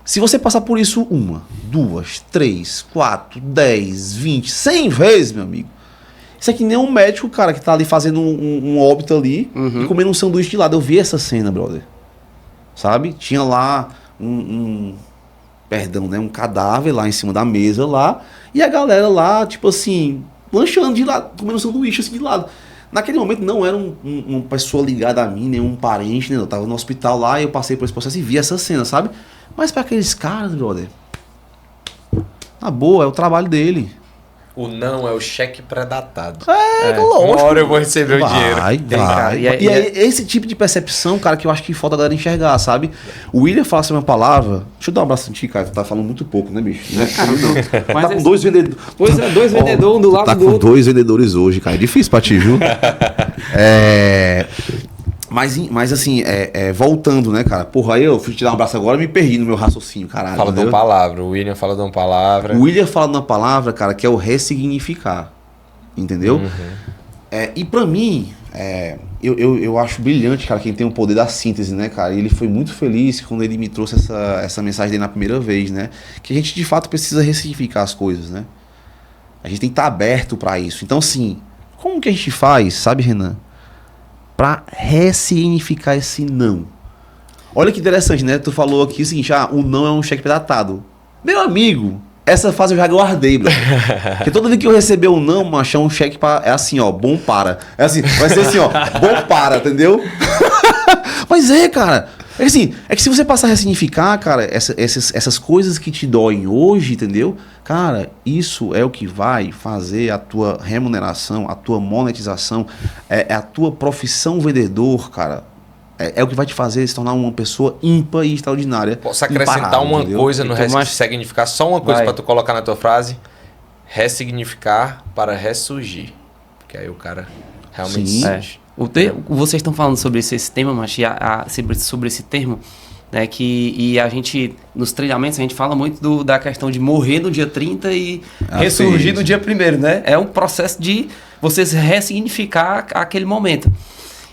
se você passar por isso 1, 2, 3, 4, 10, 20, 100 vezes, meu amigo, isso é que nem um médico, cara, que tá ali fazendo um óbito ali e comendo um sanduíche de lado. Eu vi essa cena, brother. Sabe? Tinha lá um cadáver lá em cima da mesa lá, e a galera lá, tipo assim, lanchando de lado, comendo sanduíche assim de lado. Naquele momento não era uma pessoa ligada a mim, nenhum parente, né? Eu tava no hospital lá e eu passei por esse processo e vi essa cena, sabe? Mas pra aqueles caras, brother, na boa, é o trabalho dele. O não é o cheque pré-datado. Lógico. Uma hora eu vou receber o dinheiro. Vai. E é esse tipo de percepção, cara, que eu acho que falta a galera enxergar, sabe? O William fala essa mesma palavra. Deixa eu dar um abraço em ti, cara. Tu tá falando muito pouco, né, bicho? Mas tá com 2 vendedores. Pois é, 2 vendedores um do lado do outro. Tá com 2 vendedores hoje, cara. É difícil pra ti, viu? Mas assim, voltando, né, cara? Porra, aí eu fui te dar um abraço agora e me perdi no meu raciocínio, caralho. Fala de uma palavra. O William fala de uma palavra. O William fala de uma palavra, cara, que é o ressignificar. Entendeu? E pra mim, eu acho brilhante, cara, quem tem o poder da síntese, né, cara? E ele foi muito feliz quando ele me trouxe essa mensagem dele na primeira vez, né? Que a gente, de fato, precisa ressignificar as coisas, né? A gente tem que estar aberto pra isso. Então, assim, como que a gente faz, sabe, Renan? Pra ressignificar esse não. Olha que interessante, né? Tu falou aqui o seguinte, o não é um cheque pré-datado. Meu amigo, essa fase eu já guardei, bro. Porque toda vez que eu receber um não, macho, é um cheque é assim, ó, bom para. É assim, vai ser assim, ó, bom para, entendeu? Mas cara, é que se você passar a ressignificar, cara, essas coisas que te doem hoje, entendeu? Cara, isso é o que vai fazer a tua remuneração, a tua monetização, a tua profissão vendedor, cara. É o que vai te fazer se tornar uma pessoa ímpar e extraordinária. Posso acrescentar uma coisa no ressignificar? Só uma coisa para tu colocar na tua frase. Ressignificar para ressurgir. Porque aí o cara realmente surge. Vocês estão falando sobre esse tema, mas sobre esse termo, né, e a gente, nos treinamentos, a gente fala muito da questão de morrer no dia 30 e ressurgir no dia 1º, né? É um processo de vocês ressignificar aquele momento.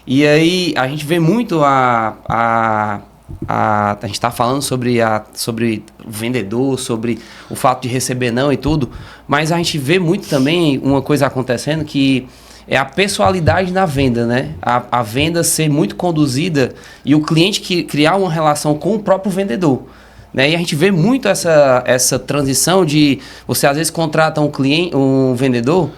E aí a gente vê muito a gente está falando sobre o vendedor, sobre o fato de receber não e tudo, mas a gente vê muito também uma coisa acontecendo que é a pessoalidade na venda, né? A venda ser muito conduzida e o cliente criar uma relação com o próprio vendedor, né? E a gente vê muito essa transição de você às vezes contrata um vendedor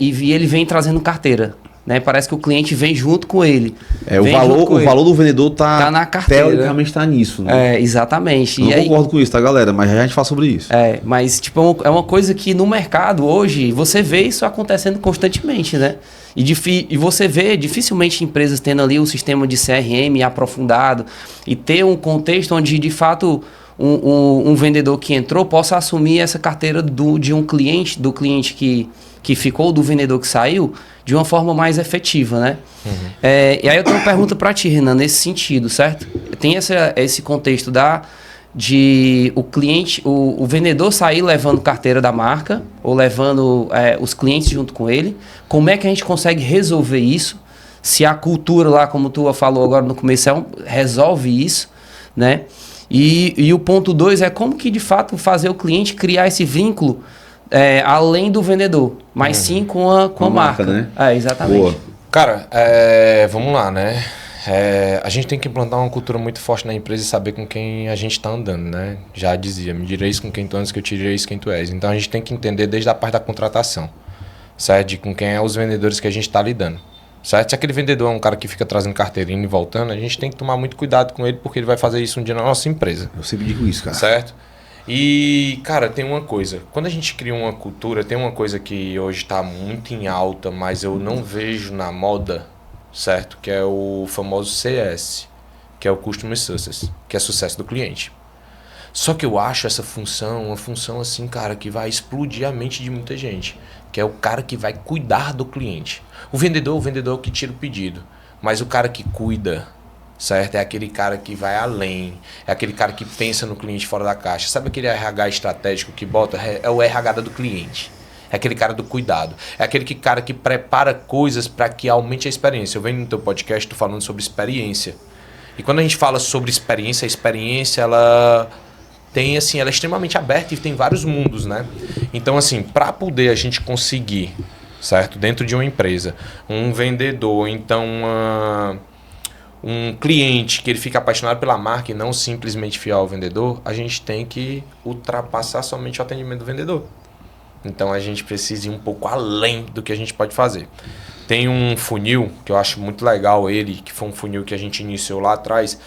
e ele vem trazendo carteira. Né? Parece que o cliente vem junto com ele. O valor do vendedor tá na carteira. Teoricamente tá nisso, né? Exatamente. Eu concordo com isso, tá, galera? Mas já a gente fala sobre isso. Mas tipo, é uma coisa que no mercado hoje, você vê isso acontecendo constantemente, né? E você vê dificilmente empresas tendo ali um sistema de CRM aprofundado e ter um contexto onde, de fato, um vendedor que entrou possa assumir essa carteira de um cliente, do cliente que ficou, do vendedor que saiu, de uma forma mais efetiva, né? E aí eu tenho uma pergunta para ti, Renan, nesse sentido, certo? Tem esse contexto de o cliente, o vendedor sair levando carteira da marca ou levando os clientes junto com ele. Como é que a gente consegue resolver isso? Se a cultura lá, como tu falou agora no começo, resolve isso, né? E o ponto 2 é como que de fato fazer o cliente criar esse vínculo além do vendedor, mas sim com a marca, né? Exatamente. Boa. Cara, vamos lá, né? A gente tem que implantar uma cultura muito forte na empresa e saber com quem a gente está andando, né? Já dizia, me direis com quem tu andas que eu te direis quem tu és. Então a gente tem que entender desde a parte da contratação, certo? De com quem é os vendedores que a gente está lidando, certo? Se aquele vendedor é um cara que fica trazendo carteirinha e voltando, a gente tem que tomar muito cuidado com ele porque ele vai fazer isso um dia na nossa empresa. Eu sempre digo isso, cara. Certo? E, cara, tem uma coisa. Quando a gente cria uma cultura, tem uma coisa que hoje tá muito em alta, mas eu não vejo na moda, certo? Que é o famoso CS, que é o Customer Success, que é sucesso do cliente. Só que eu acho essa função uma função assim, cara, que vai explodir a mente de muita gente. Que é o cara que vai cuidar do cliente. O vendedor é o que tira o pedido. Mas o cara que cuida, certo? É aquele cara que vai além. É aquele cara que pensa no cliente fora da caixa. Sabe aquele RH estratégico que bota? É o RH do cliente. É aquele cara do cuidado. É aquele cara que prepara coisas para que aumente a experiência. Eu venho no teu podcast, tô falando sobre experiência. E quando a gente fala sobre experiência, a experiência, ela tem assim, ela é extremamente aberta e tem vários mundos, né? Então, assim, para poder a gente conseguir, certo? Dentro de uma empresa, um vendedor, então um cliente que ele fica apaixonado pela marca e não simplesmente fiel ao vendedor, a gente tem que ultrapassar somente o atendimento do vendedor. Então, a gente precisa ir um pouco além do que a gente pode fazer. Tem um funil que eu acho muito legal ele, que foi um funil que a gente iniciou lá atrás,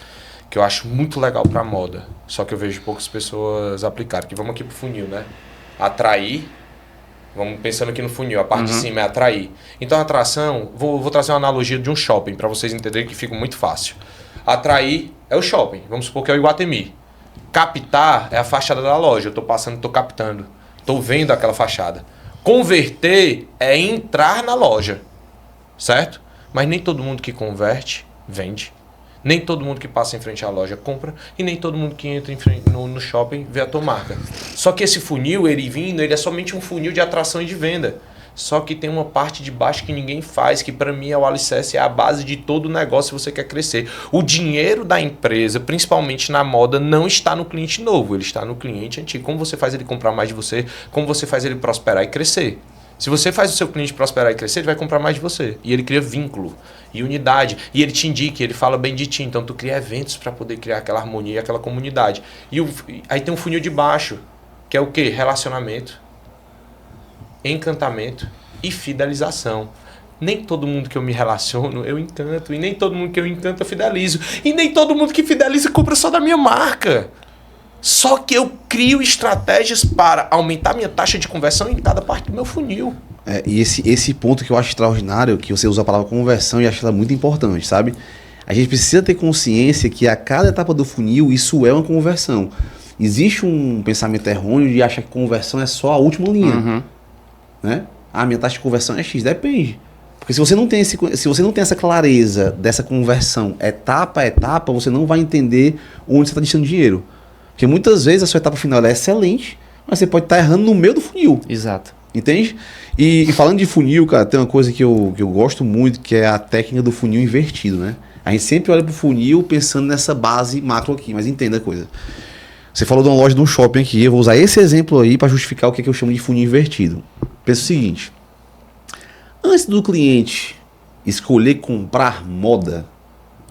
que eu acho muito legal para moda, só que eu vejo poucas pessoas aplicarem. Que vamos aqui pro funil, né? Atrair, vamos pensando aqui no funil, a parte de cima é atrair. Então a atração, vou trazer uma analogia de um shopping para vocês entenderem que fica muito fácil. Atrair é o shopping, vamos supor que é o Iguatemi. Captar é a fachada da loja, eu tô passando, tô captando, tô vendo aquela fachada. Converter é entrar na loja, certo? Mas nem todo mundo que converte, vende. Nem todo mundo que passa em frente à loja compra e nem todo mundo que entra no shopping vê a tua marca. Só que esse funil, ele é somente um funil de atração e de venda. Só que tem uma parte de baixo que ninguém faz, que para mim é o alicerce, é a base de todo o negócio se você quer crescer. O dinheiro da empresa, principalmente na moda, não está no cliente novo, ele está no cliente antigo. Como você faz ele comprar mais de você, como você faz ele prosperar e crescer. Se você faz o seu cliente prosperar e crescer, ele vai comprar mais de você. E ele cria vínculo e unidade. E ele te indica, ele fala bem de ti. Então, tu cria eventos para poder criar aquela harmonia e aquela comunidade. Aí tem um funil de baixo, que é o quê? Relacionamento, encantamento e fidelização. Nem todo mundo que eu me relaciono, eu encanto. E nem todo mundo que eu encanto, eu fidelizo. E nem todo mundo que fideliza compra só da minha marca. Só que eu crio estratégias para aumentar minha taxa de conversão em cada parte do meu funil. E esse ponto que eu acho extraordinário, que você usa a palavra conversão e acho ela muito importante, sabe? A gente precisa ter consciência que a cada etapa do funil, isso é uma conversão. Existe um pensamento errôneo de achar que conversão é só a última linha. Né? Ah, minha taxa de conversão é X. Depende. Porque se você não tem essa clareza dessa conversão etapa a etapa, você não vai entender onde você está deixando dinheiro. Porque muitas vezes a sua etapa final é excelente, mas você pode estar errando no meio do funil. Exato. Entende? E falando de funil, cara, tem uma coisa que eu gosto muito, que é a técnica do funil invertido, né? A gente sempre olha pro funil pensando nessa base macro aqui, mas entenda a coisa. Você falou de uma loja de um shopping aqui, eu vou usar esse exemplo aí para justificar o que eu chamo de funil invertido. Pensa o seguinte: antes do cliente escolher comprar moda,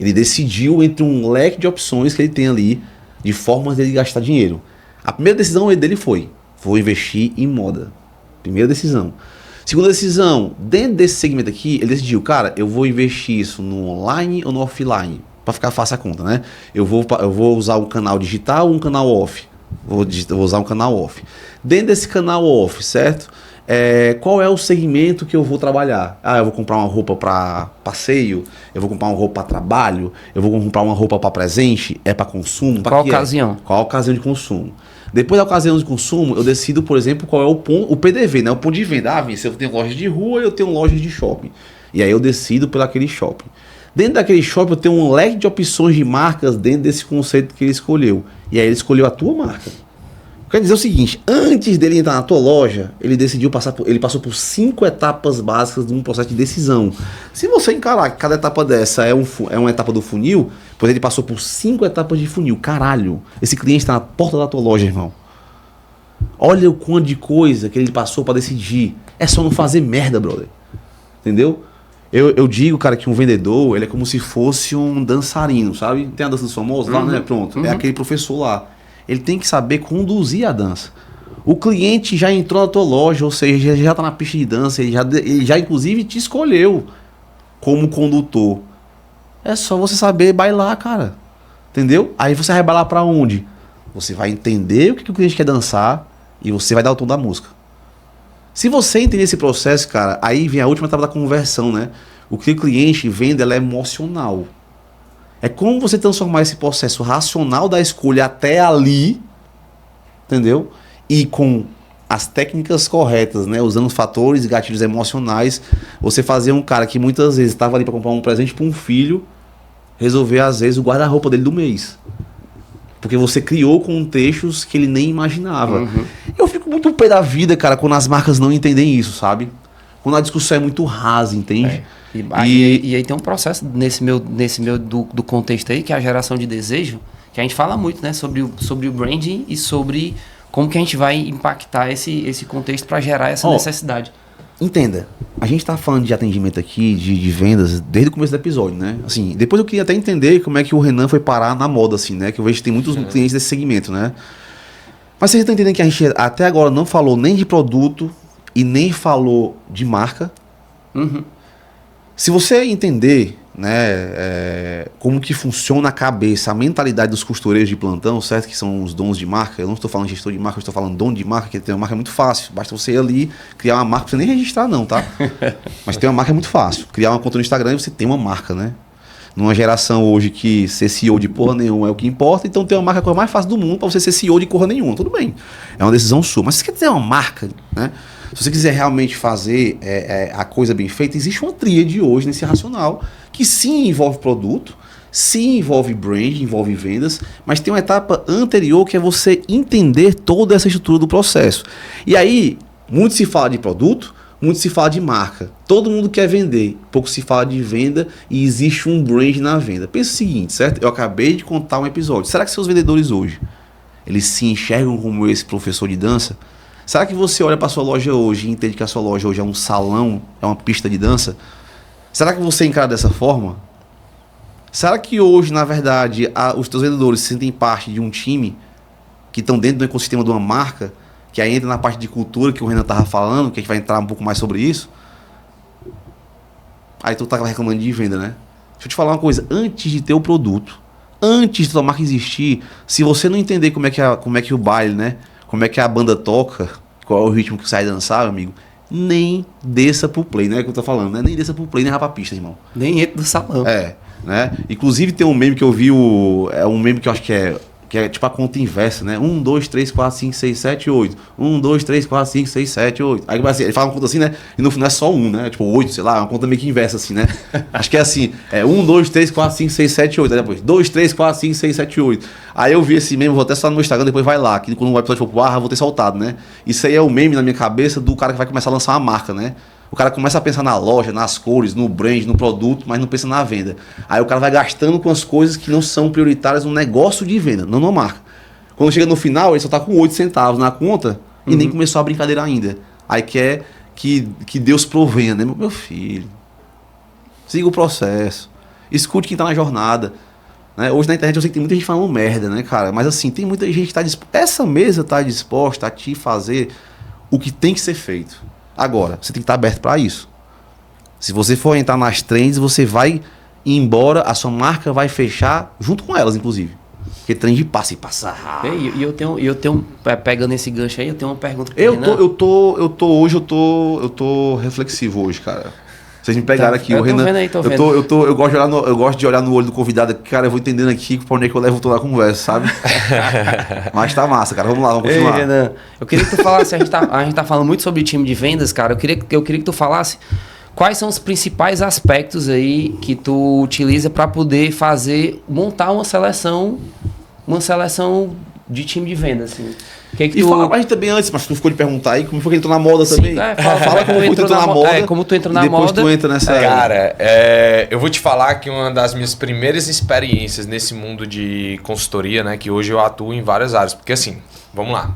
ele decidiu entre um leque de opções que ele tem ali, de formas dele gastar dinheiro. A primeira decisão dele foi: vou investir em moda. Primeira decisão. Segunda decisão, dentro desse segmento aqui, ele decidiu: cara, eu vou investir isso no online ou no offline? Para ficar fácil a conta, né? Eu vou usar um canal digital ou um canal off? Vou usar um canal off. Dentro desse canal off, certo? Qual é o segmento que eu vou trabalhar? Ah, eu vou comprar uma roupa para passeio, eu vou comprar uma roupa para trabalho, eu vou comprar uma roupa para presente, para consumo. Qual ocasião? Qual a ocasião de consumo? Depois da ocasião de consumo, eu decido, por exemplo, qual é o PDV, né? O ponto de venda. Ah, se eu tenho loja de rua, eu tenho loja de shopping. E aí eu decido por aquele shopping. Dentro daquele shopping eu tenho um leque de opções de marcas dentro desse conceito que ele escolheu. E aí ele escolheu a tua marca. Quer dizer o seguinte: antes dele entrar na tua loja, ele passou por 5 etapas básicas de um processo de decisão. Se você encarar que cada etapa dessa é uma etapa do funil, pois ele passou por 5 etapas de funil. Caralho, esse cliente está na porta da tua loja, irmão. Olha o quanto de coisa que ele passou para decidir. É só não fazer merda, brother. Entendeu? Eu digo, cara, que um vendedor, ele é como se fosse um dançarino, sabe? Tem a dança dos famosos lá, né? Pronto, é aquele professor lá. Ele tem que saber conduzir a dança. O cliente já entrou na tua loja, ou seja, já está na pista de dança, ele já inclusive te escolheu como condutor. É só você saber bailar, cara. Entendeu? Aí você vai bailar para onde? Você vai entender o que o cliente quer dançar e você vai dar o tom da música. Se você entender esse processo, cara, aí vem a última etapa da conversão, né? O que o cliente vende, ela é emocional. É como você transformar esse processo racional da escolha até ali, entendeu? E com as técnicas corretas, né? Usando fatores e gatilhos emocionais, você fazer um cara que muitas vezes estava ali para comprar um presente para um filho, resolver às vezes o guarda-roupa dele do mês. Porque você criou contextos que ele nem imaginava. Uhum. Eu fico muito pé da vida, cara, quando as marcas não entendem isso, sabe? Quando a discussão é muito rasa, entende? E aí tem um processo nesse meu do contexto aí, que é a geração de desejo, que a gente fala muito, né? Sobre o branding e sobre como que a gente vai impactar esse contexto para gerar essa necessidade. Entenda, a gente tá falando de atendimento aqui, de vendas, desde o começo do episódio, né? Assim, depois eu queria até entender como é que o Renan foi parar na moda, assim, né? Que eu vejo que tem muitos clientes desse segmento, né? Mas vocês estão entendendo que a gente até agora não falou nem de produto e nem falou de marca? Uhum. Se você entender, né, como que funciona a cabeça, a mentalidade dos costureiros de plantão, certo? Que são os donos de marca. Eu não estou falando gestor de marca, eu estou falando dono de marca, que ter uma marca é muito fácil. Basta você ir ali, criar uma marca, você nem registrar não, tá? Mas ter uma marca é muito fácil. Criar uma conta no Instagram e você tem uma marca, né? Numa geração hoje que ser CEO de porra nenhuma é o que importa, então ter uma marca é a coisa mais fácil do mundo para você ser CEO de porra nenhuma. Tudo bem, é uma decisão sua. Mas se você quer ter uma marca, né? Se você quiser realmente fazer a coisa bem feita, existe uma tríade hoje nesse racional que sim envolve produto, sim envolve brand, envolve vendas, mas tem uma etapa anterior que é você entender toda essa estrutura do processo. E aí, muito se fala de produto, muito se fala de marca. Todo mundo quer vender, pouco se fala de venda e existe um brand na venda. Pensa o seguinte, certo? Eu acabei de contar um episódio. Será que seus vendedores hoje, eles se enxergam como esse professor de dança? Será que você olha para sua loja hoje e entende que a sua loja hoje é um salão, é uma pista de dança? Será que você encara dessa forma? Será que hoje, na verdade, os teus vendedores se sentem parte de um time que estão dentro do ecossistema de uma marca, que aí entra na parte de cultura que o Renan estava falando, que a gente vai entrar um pouco mais sobre isso? Aí tu tá reclamando de venda, né? Deixa eu te falar uma coisa, antes de ter o produto, antes de tua marca existir, se você não entender como é que o baile, né? Como é que a banda toca, qual é o ritmo que sai dançar, amigo, nem desça pro play, né? Que eu tô falando, né? Nem desça pro play, nem rapa pista, irmão. Nem entra do salão. Né? Inclusive tem um meme que eu vi, é um meme que eu acho que é tipo a conta inversa, né? 1, 2, 3, 4, 5, 6, 7, 8. 1, 2, 3, 4, 5, 6, 7, 8. Aí assim, ele fala uma conta assim, né? E no final é só 1, né? Tipo 8, sei lá, uma conta meio que inversa assim, né? Acho que é assim, 1, 2, 3, 4, 5, 6, 7, 8. Aí depois 2, 3, 4, 5, 6, 7, 8. Aí eu vi esse meme, vou até soltar no meu Instagram, depois vai lá, que quando o episódio for pro ar, eu vou ter soltado, né? Isso aí é o meme na minha cabeça do cara que vai começar a lançar uma marca, né? O cara começa a pensar na loja, nas cores, no brand, no produto, mas não pensa na venda. Aí o cara vai gastando com as coisas que não são prioritárias no negócio de venda, não na marca. Quando chega no final, ele só tá com 8 centavos na conta e nem começou a brincadeira ainda. Aí quer que Deus provenha, né? Meu filho, siga o processo, escute quem tá na jornada. Né? Hoje na internet eu sei que tem muita gente falando merda, né, cara? Mas assim, tem muita gente que tá disposta. Essa mesa tá disposta a te fazer o que tem que ser feito. Agora, você tem que estar aberto para isso. Se você for entrar nas trends, você vai ir embora, a sua marca vai fechar junto com elas, inclusive. Porque trend passa e passa rápido. E eu tenho, pegando esse gancho aí, eu tenho uma pergunta pro Eu Renan. tô reflexivo hoje, cara. Vocês me pegaram aqui, o Renan. Tô vendo. Eu gosto de olhar no olho do convidado, cara, eu vou entendendo aqui pra onde é que eu levo toda a conversa, sabe? Mas tá massa, cara. Vamos lá, vamos continuar. Ei, Renan, eu queria que tu falasse, a gente tá falando muito sobre time de vendas, cara. Eu queria que tu falasse quais são os principais aspectos aí que tu utiliza para poder montar uma seleção de time de vendas, assim. E fala pra gente também antes, mas tu ficou de perguntar aí como foi que entrou na moda também. Fala como tu entrou na moda. Como tu entrou na moda. Depois tu entra nessa... Cara, eu vou te falar que uma das minhas primeiras experiências nesse mundo de consultoria, né, que hoje eu atuo em várias áreas, porque assim, vamos lá,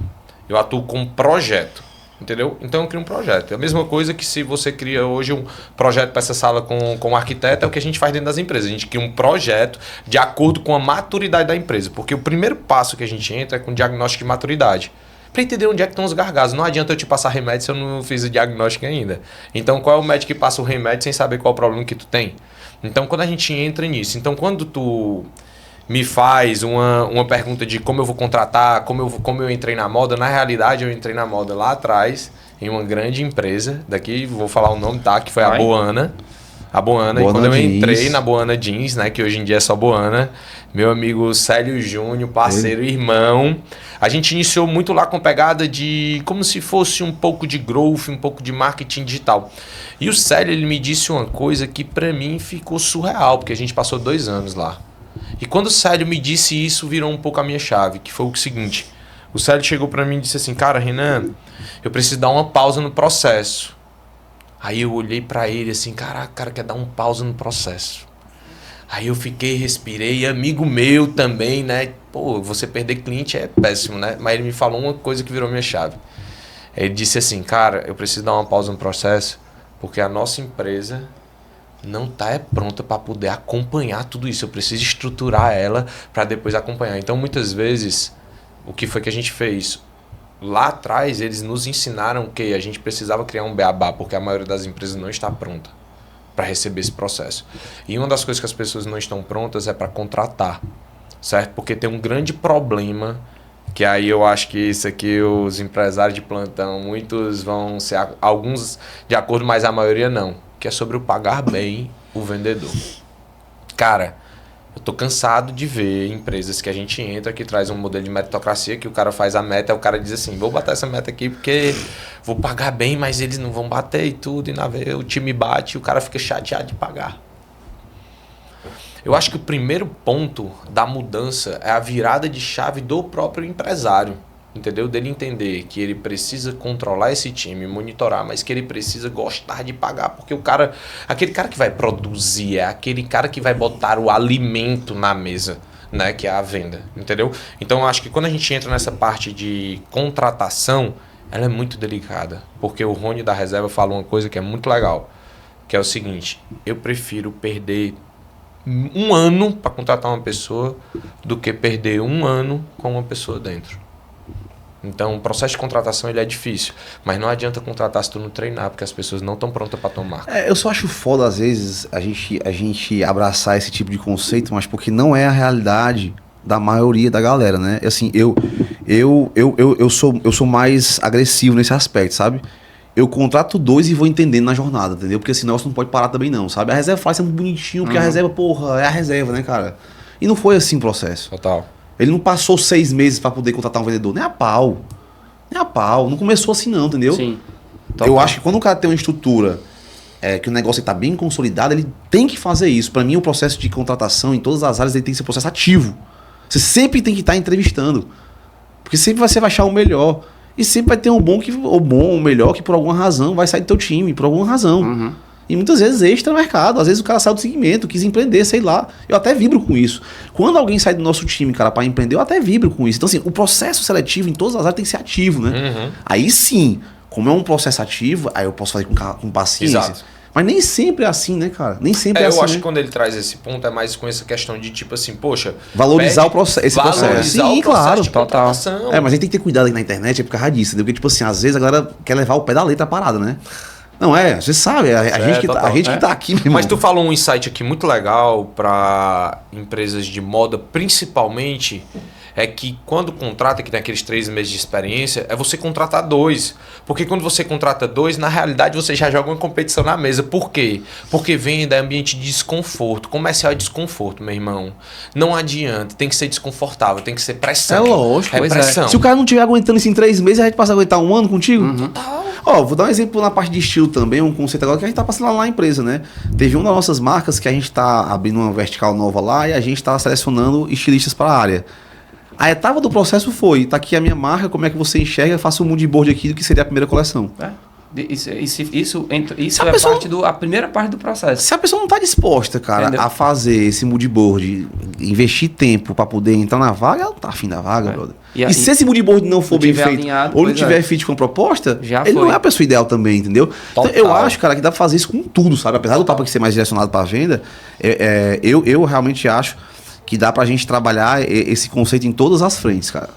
eu atuo com projeto, entendeu? Então eu crio um projeto. É a mesma coisa que se você cria hoje um projeto para essa sala com um arquiteto, é o que a gente faz dentro das empresas. A gente cria um projeto de acordo com a maturidade da empresa. Porque o primeiro passo que a gente entra é com diagnóstico de maturidade. Para entender onde é que estão os gargalos. Não adianta eu te passar remédio se eu não fiz o diagnóstico ainda. Então qual é o médico que passa o remédio sem saber qual é o problema que tu tem? Então quando a gente entra nisso, então quando tu me faz uma pergunta de como eu vou contratar, como eu entrei na moda. Na realidade, eu entrei na moda lá atrás, em uma grande empresa, daqui vou falar o nome, tá? Que foi a Boana. A Boana, e quando eu entrei na Boana Jeans, né, que hoje em dia é só Boana, meu amigo Célio Júnior, parceiro, irmão, a gente iniciou muito lá com pegada de como se fosse um pouco de growth, um pouco de marketing digital. E o Célio, ele me disse uma coisa que pra mim ficou surreal, porque a gente passou 2 anos lá. E quando o Célio me disse isso, virou um pouco a minha chave, que foi o seguinte: o Célio chegou pra mim e disse assim, cara, Renan, eu preciso dar uma pausa no processo. Aí eu olhei pra ele assim, caraca, o cara quer dar uma pausa no processo. Aí eu fiquei, respirei, e amigo meu também, né? Pô, você perder cliente é péssimo, né? Mas ele me falou uma coisa que virou minha chave. Ele disse assim, cara, eu preciso dar uma pausa no processo, porque a nossa empresa não tá pronta para poder acompanhar tudo isso. Eu preciso estruturar ela para depois acompanhar. Então, muitas vezes, o que foi que a gente fez? Lá atrás, eles nos ensinaram que a gente precisava criar um beabá, porque a maioria das empresas não está pronta para receber esse processo. E uma das coisas que as pessoas não estão prontas é para contratar, certo? Porque tem um grande problema, que aí eu acho que isso aqui os empresários de plantão, muitos vão ser, alguns de acordo, mas a maioria não, que é sobre o pagar bem o vendedor. Cara, eu tô cansado de ver empresas que a gente entra, que traz um modelo de meritocracia, que o cara faz a meta, o cara diz assim, vou bater essa meta aqui porque vou pagar bem, mas eles não vão bater e tudo, e na vez o time bate e o cara fica chateado de pagar. Eu acho que o primeiro ponto da mudança é a virada de chave do próprio empresário, entendeu? Dele entender que ele precisa controlar esse time, monitorar, mas que ele precisa gostar de pagar, porque o cara, aquele cara que vai produzir, é aquele cara que vai botar o alimento na mesa, né, que é a venda, entendeu? Então eu acho que quando a gente entra nessa parte de contratação, ela é muito delicada, porque o Rony da Reserva falou uma coisa que é muito legal, que é o seguinte: eu prefiro perder 1 ano para contratar uma pessoa do que perder 1 ano com uma pessoa dentro. Então, o processo de contratação ele é difícil, mas não adianta contratar se tu não treinar, porque as pessoas não estão prontas para tomar. Eu só acho foda, às vezes, a gente abraçar esse tipo de conceito, mas porque não é a realidade da maioria da galera, né? Assim, eu sou mais agressivo nesse aspecto, sabe? Eu contrato 2 e vou entendendo na jornada, entendeu? Porque senão você não pode parar também não, sabe? A reserva faz muito bonitinho, porque a reserva, porra, é a reserva, né, cara? E não foi assim o processo. Total. Ele não passou 6 meses para poder contratar um vendedor, nem a pau. Nem a pau. Não começou assim não, entendeu? Sim. Eu acho que quando o cara tem uma estrutura, que o negócio está bem consolidado, ele tem que fazer isso. Para mim, o processo de contratação em todas as áreas ele tem que ser um processo ativo. Você sempre tem que estar entrevistando. Porque sempre você vai achar o melhor. E sempre vai ter um bom, ou melhor, que por alguma razão vai sair do teu time, por alguma razão. Uhum. E muitas vezes extra mercado. Às vezes o cara saiu do segmento, quis empreender, sei lá. Eu até vibro com isso. Quando alguém sai do nosso time, cara, para empreender, eu até vibro com isso. Então, assim, o processo seletivo em todas as áreas tem que ser ativo, né? Uhum. Aí sim, como é um processo ativo, aí eu posso fazer com paciência. Exato. Mas nem sempre é assim, né, cara? Nem sempre é assim. Eu acho né? que quando ele traz esse ponto é mais com essa questão de tipo assim, poxa... Valorizar esse processo. Valorizar Sim, o processo claro. de contratação. Mas a gente tem que ter cuidado aqui na internet, é por causa disso, entendeu? Porque, tipo assim, às vezes a galera quer levar o pé da letra a parada, né? Não é, você sabe, a gente que tá aqui, meu irmão. Mas tu falou um insight aqui muito legal para empresas de moda, principalmente, é que quando contrata, que tem aqueles 3 meses de experiência, é você contratar 2. Porque quando você contrata 2, na realidade você já joga uma competição na mesa. Por quê? Porque venda é ambiente de desconforto. Comercial é desconforto, meu irmão. Não adianta, tem que ser desconfortável, tem que ser pressão. É lógico, é pressão. Se o cara não estiver aguentando isso em 3 meses, a gente passa a aguentar 1 ano contigo? Total. Ó, vou dar um exemplo na parte de estilo também, um conceito agora que a gente tá passando lá na empresa, né? Teve uma das nossas marcas que a gente tá abrindo uma vertical nova lá e a gente tá selecionando estilistas para a área. A etapa do processo foi, tá aqui a minha marca, como é que você enxerga, faça um mood board aqui do que seria a primeira coleção. Isso é a primeira parte do processo. Se a pessoa não tá disposta, cara, a fazer esse mood board, investir tempo para poder entrar na vaga, ela não tá afim da vaga, brother. E se esse mood board não for bem feito, alinhado, ou não tiver fit com a proposta, ele não é a pessoa ideal também, entendeu? Então, eu acho, cara, que dá pra fazer isso com tudo, sabe? Apesar do papo aqui ser mais direcionado pra venda, eu realmente acho que dá pra gente trabalhar esse conceito em todas as frentes, cara.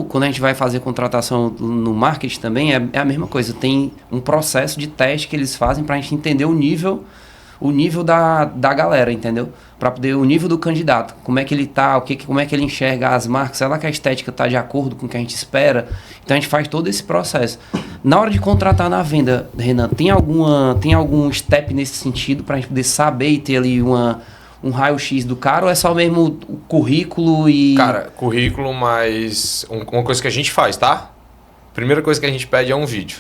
Quando a gente vai fazer contratação no marketing também, é a mesma coisa. Tem um processo de teste que eles fazem pra gente entender o nível o nível da galera, entendeu? Para poder o nível do candidato, como é que ele tá, como é que ele enxerga as marcas, será que a estética tá de acordo com o que a gente espera? Então a gente faz todo esse processo. Na hora de contratar na venda, Renan, tem algum step nesse sentido para a gente poder saber e ter ali um raio-x do cara, ou é só mesmo o currículo e... Cara, currículo, mas uma coisa que a gente faz, tá? Primeira coisa que a gente pede é um vídeo.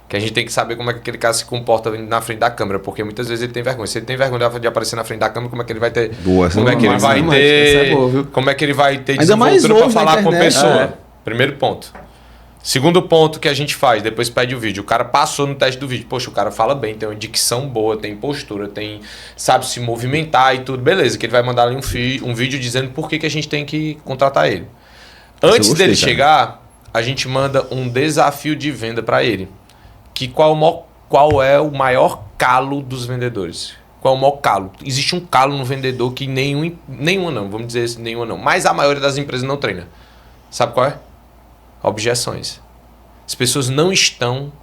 Que a gente tem que saber como é que aquele cara se comporta na frente da câmera, porque muitas vezes ele tem vergonha. Se ele tem vergonha de aparecer na frente da câmera, como é que ele vai ter... Como é que ele vai ter... Como é que ele vai ter desenvoltura para falar com a pessoa? Primeiro ponto. Segundo ponto que a gente faz, depois pede o vídeo. O cara passou no teste do vídeo. Poxa, o cara fala bem, tem uma dicção boa, tem postura, sabe se movimentar e tudo. Beleza, que ele vai mandar ali um vídeo dizendo por que a gente tem que contratar ele. Antes dele chegar, a gente manda um desafio de venda para ele. Que qual é o maior calo dos vendedores? Qual é o maior calo? Existe um calo no vendedor que nenhuma não, vamos dizer assim, nenhuma não. Mas a maioria das empresas não treina. Sabe qual é? Objeções. As pessoas não estão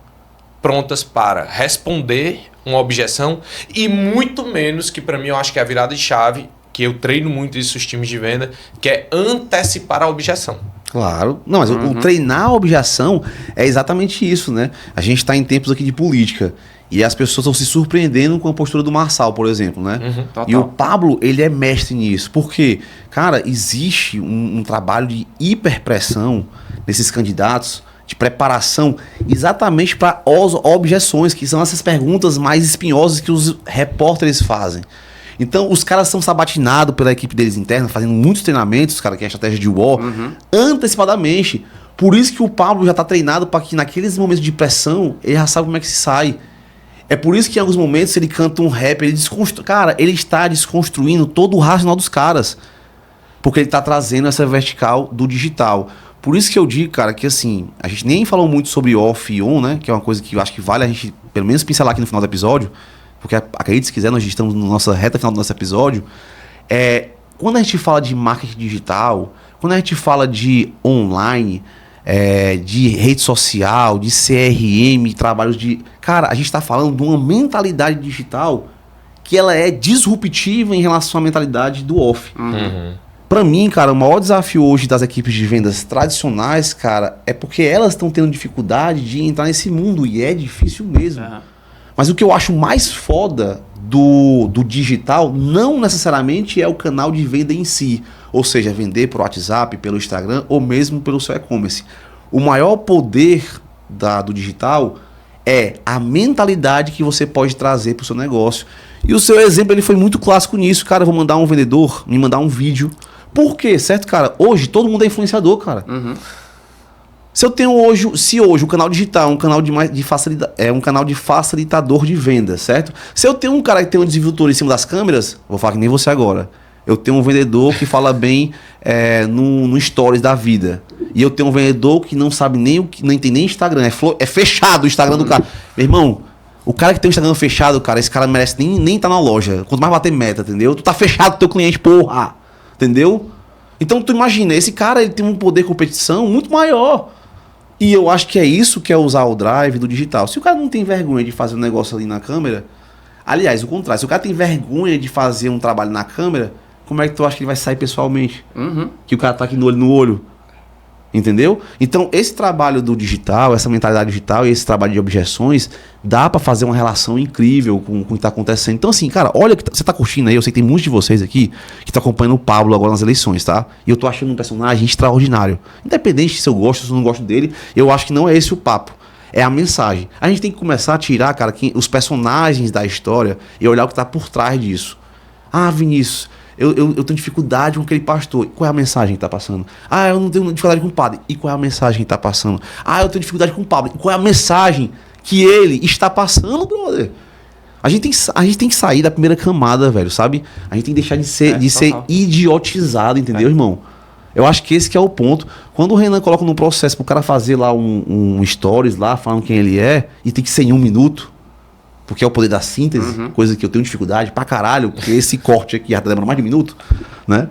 prontas para responder uma objeção e muito menos, que para mim eu acho que é a virada de chave, que eu treino muito isso nos times de venda, que é antecipar a objeção. Claro. Não, mas o treinar a objeção é exatamente isso, né? A gente está em tempos aqui de política e as pessoas estão se surpreendendo com a postura do Marçal, por exemplo, né? E o Pablo, ele é mestre nisso. Porque, cara, existe um trabalho de hiperpressão nesses candidatos, de preparação, exatamente para as objeções, que são essas perguntas mais espinhosas que os repórteres fazem. Então, os caras são sabatinados pela equipe deles interna, fazendo muitos treinamentos, cara, que é a estratégia de war, antecipadamente. Por isso que o Pablo já tá treinado para que naqueles momentos de pressão, ele já sabe como é que se sai. É por isso que em alguns momentos ele canta um rap, ele está desconstruindo todo o racional dos caras. Porque ele tá trazendo essa vertical do digital. Por isso que eu digo, cara, que assim, a gente nem falou muito sobre off e on, né? Que é uma coisa que eu acho que vale a gente, pelo menos, pincelar aqui no final do episódio. Porque, acredite se quiser, nós estamos na nossa reta final do nosso episódio. Quando a gente fala de marketing digital, quando a gente fala de online, de rede social, de CRM, trabalhos de... Cara, a gente está falando de uma mentalidade digital que ela é disruptiva em relação à mentalidade do off. Pra mim, cara, o maior desafio hoje das equipes de vendas tradicionais, cara, é porque elas estão tendo dificuldade de entrar nesse mundo, e é difícil mesmo. Mas o que eu acho mais foda do digital não necessariamente é o canal de venda em si, ou seja, vender por WhatsApp, pelo Instagram ou mesmo pelo seu e-commerce. O maior poder do digital é a mentalidade que você pode trazer para o seu negócio. E o seu exemplo ele foi muito clássico nisso. Cara, eu vou mandar um vendedor me mandar um vídeo. Por quê? Certo, cara? Hoje todo mundo é influenciador, cara. Se hoje o canal digital é um canal um canal de facilitador de venda, certo? Se eu tenho um cara que tem um desenvolvedor em cima das câmeras, vou falar que nem você agora. Eu tenho um vendedor que fala bem no stories da vida. E eu tenho um vendedor que não sabe nem tem nem Instagram. É fechado o Instagram do cara. Meu irmão, o cara que tem o Instagram fechado, cara, esse cara merece nem tá na loja. Quanto mais bater meta, entendeu? Tu tá fechado com teu cliente, porra. Entendeu? Então tu imagina, esse cara ele tem um poder de competição muito maior. E eu acho que é isso que é usar o drive do digital. Se o cara não tem vergonha de fazer um negócio ali na câmera, aliás, o contrário, se o cara tem vergonha de fazer um trabalho na câmera, como é que tu acha que ele vai sair pessoalmente? Que o cara tá aqui no olho no olho. Entendeu? Então, esse trabalho do digital, essa mentalidade digital e esse trabalho de objeções, dá pra fazer uma relação incrível com o que tá acontecendo. Então, assim, cara, olha, você tá curtindo aí, eu sei que tem muitos de vocês aqui que tá acompanhando o Pablo agora nas eleições, tá? E eu tô achando um personagem extraordinário. Independente se eu gosto ou se eu não gosto dele, eu acho que não é esse o papo. É a mensagem. A gente tem que começar a tirar, cara, os personagens da história e olhar o que tá por trás disso. Ah, Vinícius... Eu tenho dificuldade com aquele pastor. Qual é a mensagem que está passando? Ah, eu não tenho dificuldade com o padre. E qual é a mensagem que está passando? Ah, eu tenho dificuldade com o Pablo. E qual é a mensagem que ele está passando, brother? A gente tem que sair da primeira camada, velho, sabe? A gente tem que deixar de ser idiotizado, entendeu, irmão? Eu acho que esse que é o ponto. Quando o Renan coloca no processo pro cara fazer lá um stories lá, falando quem ele é, e tem que ser em 1 minuto, porque é o poder da síntese, coisa que eu tenho dificuldade pra caralho, porque esse corte aqui já demora mais de 1 minuto, né?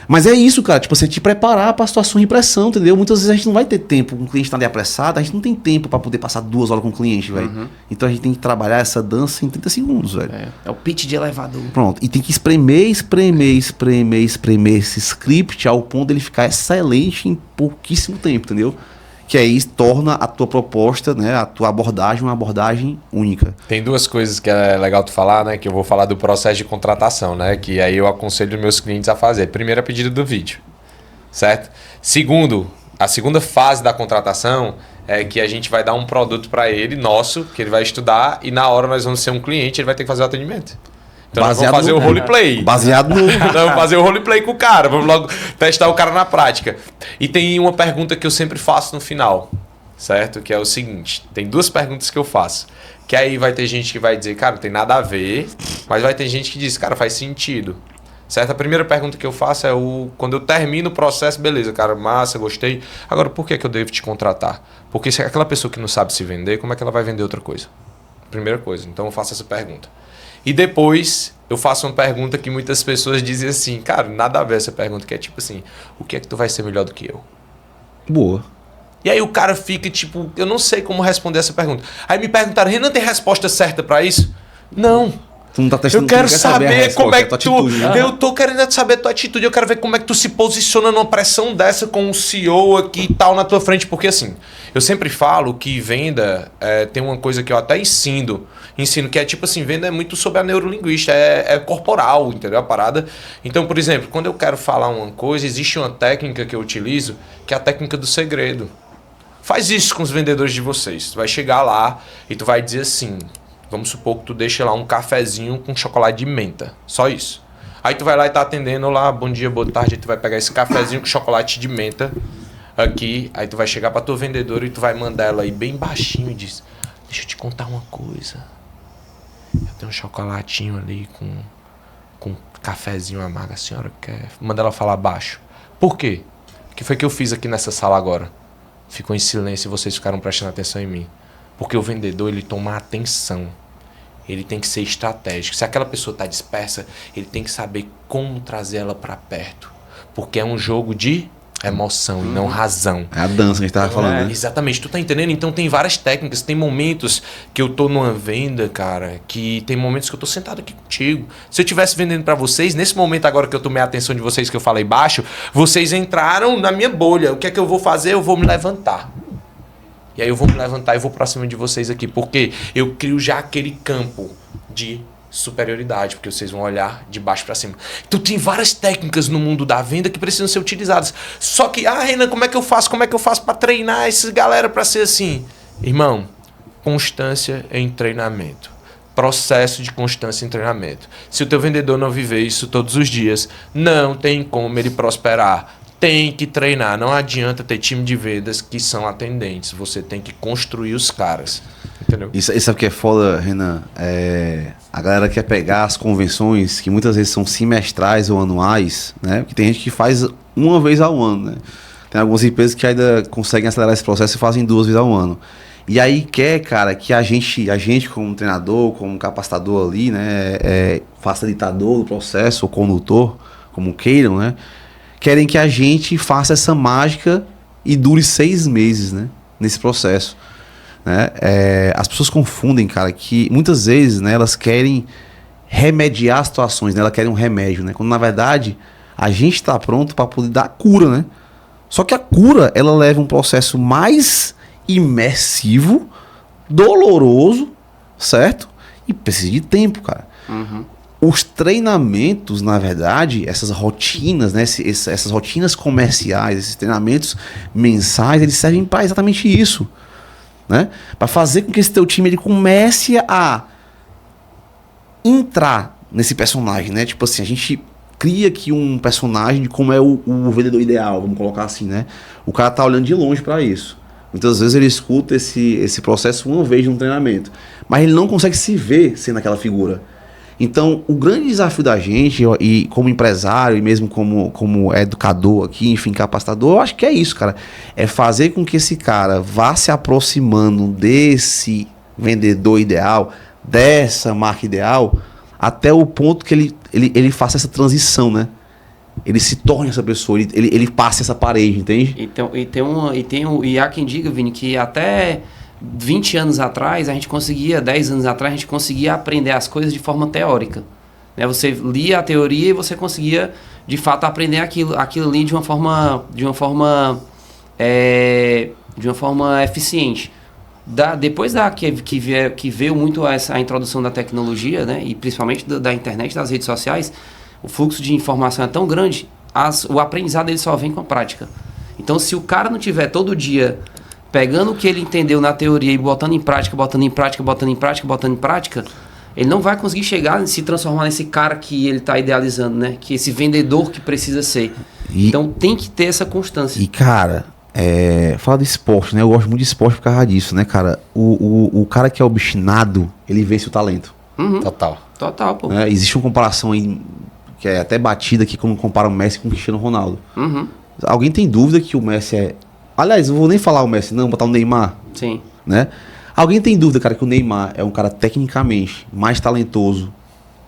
Mas é isso, cara, tipo, você te preparar pra situação de pressão, entendeu? Muitas vezes a gente não vai ter tempo, o cliente tá ali apressado, a gente não tem tempo pra poder passar 2 horas com o cliente, velho. Então a gente tem que trabalhar essa dança em 30 segundos, velho. É o pitch de elevador. Pronto, e tem que espremer esse script ao ponto dele ficar excelente em pouquíssimo tempo, entendeu? Que aí torna a tua proposta, né, a tua abordagem uma abordagem única. Tem 2 coisas que é legal tu falar, né? Que eu vou falar do processo de contratação, né? Que aí eu aconselho meus clientes a fazer. Primeiro, a pedido do vídeo, certo? Segundo, a segunda fase da contratação é que a gente vai dar um produto para ele, nosso, que ele vai estudar, e na hora nós vamos ser um cliente, ele vai ter que fazer o atendimento. Então nós vamos fazer o roleplay. Baseado no... Nós vamos fazer o roleplay com o cara, vamos logo testar o cara na prática. E tem uma pergunta que eu sempre faço no final, certo? Que é o seguinte, tem 2 perguntas que eu faço. Que aí vai ter gente que vai dizer, cara, não tem nada a ver, mas vai ter gente que diz, cara, faz sentido. Certo? A primeira pergunta que eu faço é quando eu termino o processo, beleza, cara, massa, gostei. Agora, por que eu devo te contratar? Porque se aquela pessoa que não sabe se vender, como é que ela vai vender outra coisa? Primeira coisa, então eu faço essa pergunta. E depois eu faço uma pergunta que muitas pessoas dizem assim, cara, nada a ver essa pergunta, que é tipo assim, o que é que tu vai ser melhor do que eu? Boa. E aí o cara fica tipo, eu não sei como responder essa pergunta. Aí me perguntaram, Renan, tem resposta certa pra isso? Não. Tu não tá testando, eu quero tu não quer saber como é que tu... atitude, né? Eu tô querendo saber a tua atitude, eu quero ver como é que tu se posiciona numa pressão dessa com o CEO aqui e tal na tua frente, porque assim, eu sempre falo que venda tem uma coisa que eu até ensino que é tipo assim, venda é muito sobre a neurolinguística, é corporal, entendeu? A parada. Então, por exemplo, quando eu quero falar uma coisa, existe uma técnica que eu utilizo, que é a técnica do segredo. Faz isso com os vendedores de vocês. Tu vai chegar lá e tu vai dizer assim, vamos supor que tu deixa lá um cafezinho com chocolate de menta, só isso. Aí tu vai lá e tá atendendo lá, bom dia, boa tarde, aí tu vai pegar esse cafezinho com chocolate de menta aqui, aí tu vai chegar pra tua vendedora e tu vai mandar ela aí bem baixinho e diz, deixa eu te contar uma coisa. Eu tenho um chocolatinho ali com cafezinho amargo, a senhora quer? Manda ela falar baixo. Por quê? O que foi que eu fiz aqui nessa sala agora? Ficou em silêncio e vocês ficaram prestando atenção em mim. Porque o vendedor, ele toma atenção. Ele tem que ser estratégico. Se aquela pessoa está dispersa, ele tem que saber como trazer ela para perto. Porque é um jogo de emoção e não razão. É a dança que a gente tava falando, né? Exatamente, tu tá entendendo? Então tem várias técnicas, tem momentos que eu tô numa venda, cara, que tem momentos que eu tô sentado aqui contigo. Se eu estivesse vendendo para vocês, nesse momento agora que eu tomei a atenção de vocês, que eu falei baixo, vocês entraram na minha bolha. O que é que eu vou fazer? Eu vou me levantar. E aí eu vou me levantar e vou pra cima de vocês aqui, porque eu crio já aquele campo de superioridade, porque vocês vão olhar de baixo para cima. Então tem várias técnicas no mundo da venda que precisam ser utilizadas. Só que, Renan, como é que eu faço? Como é que eu faço para treinar essa galera para ser assim? Irmão, constância em treinamento. Processo de constância em treinamento. Se o teu vendedor não viver isso todos os dias, não tem como ele prosperar. Tem que treinar. Não adianta ter time de vendas que são atendentes. Você tem que construir os caras. Entendeu? Isso sabe o que é foda, Renan? A galera quer pegar as convenções, que muitas vezes são semestrais ou anuais, né? Porque tem gente que faz uma vez ao ano, né? Tem algumas empresas que ainda conseguem acelerar esse processo e fazem 2 vezes ao ano. E aí quer, cara, que a gente como treinador, como capacitador ali, né? Facilitador do processo, ou condutor, como queiram, né? Querem que a gente faça essa mágica e dure 6 meses, né? Nesse processo. Né? As pessoas confundem, cara, que muitas vezes, né, elas querem remediar situações, né? Elas querem um remédio, né? Quando na verdade a gente está pronto para poder dar a cura, né? Só que a cura, ela leva um processo mais imersivo, doloroso, certo? E precisa de tempo, cara. Os treinamentos, na verdade, essas rotinas, né, essas rotinas comerciais, esses treinamentos mensais, eles servem para exatamente isso, né? Para fazer com que esse teu time ele comece a entrar nesse personagem, né? Tipo assim, a gente cria aqui um personagem de como é o vendedor ideal, vamos colocar assim, né? O cara tá olhando de longe para isso. Muitas vezes ele escuta esse processo uma vez no treinamento, mas ele não consegue se ver sendo aquela figura. Então, o grande desafio da gente, e como empresário, e mesmo como educador aqui, enfim, capacitador, eu acho que é isso, cara. É fazer com que esse cara vá se aproximando desse vendedor ideal, dessa marca ideal, até o ponto que ele faça essa transição, né? ele se torne essa pessoa, ele passe essa parede, entende? E há quem diga, Vini, que até 20 anos atrás, 10 anos atrás, a gente conseguia aprender as coisas de forma teórica. Né? Você lia a teoria e você conseguia, de fato, aprender aquilo ali de uma forma eficiente. Depois que veio muito a introdução da tecnologia, né? E principalmente da internet, das redes sociais, o fluxo de informação é tão grande, o aprendizado ele só vem com a prática. Então, se o cara não tiver todo dia pegando o que ele entendeu na teoria e botando em prática, ele não vai conseguir chegar e se transformar nesse cara que ele está idealizando, né? Que esse vendedor que precisa ser. Então tem que ter essa constância. E, cara, fala de esporte, né? Eu gosto muito de esporte por causa disso, né, cara? O cara que é obstinado, ele vence o talento. Uhum. Total, pô. Existe uma comparação aí, que é até batida aqui, quando compara o Messi com o Cristiano Ronaldo. Uhum. Alguém tem dúvida que o Messi é... Aliás, eu vou nem falar o Messi, não, botar o Neymar. Sim. Né? Alguém tem dúvida, cara, que o Neymar é um cara tecnicamente mais talentoso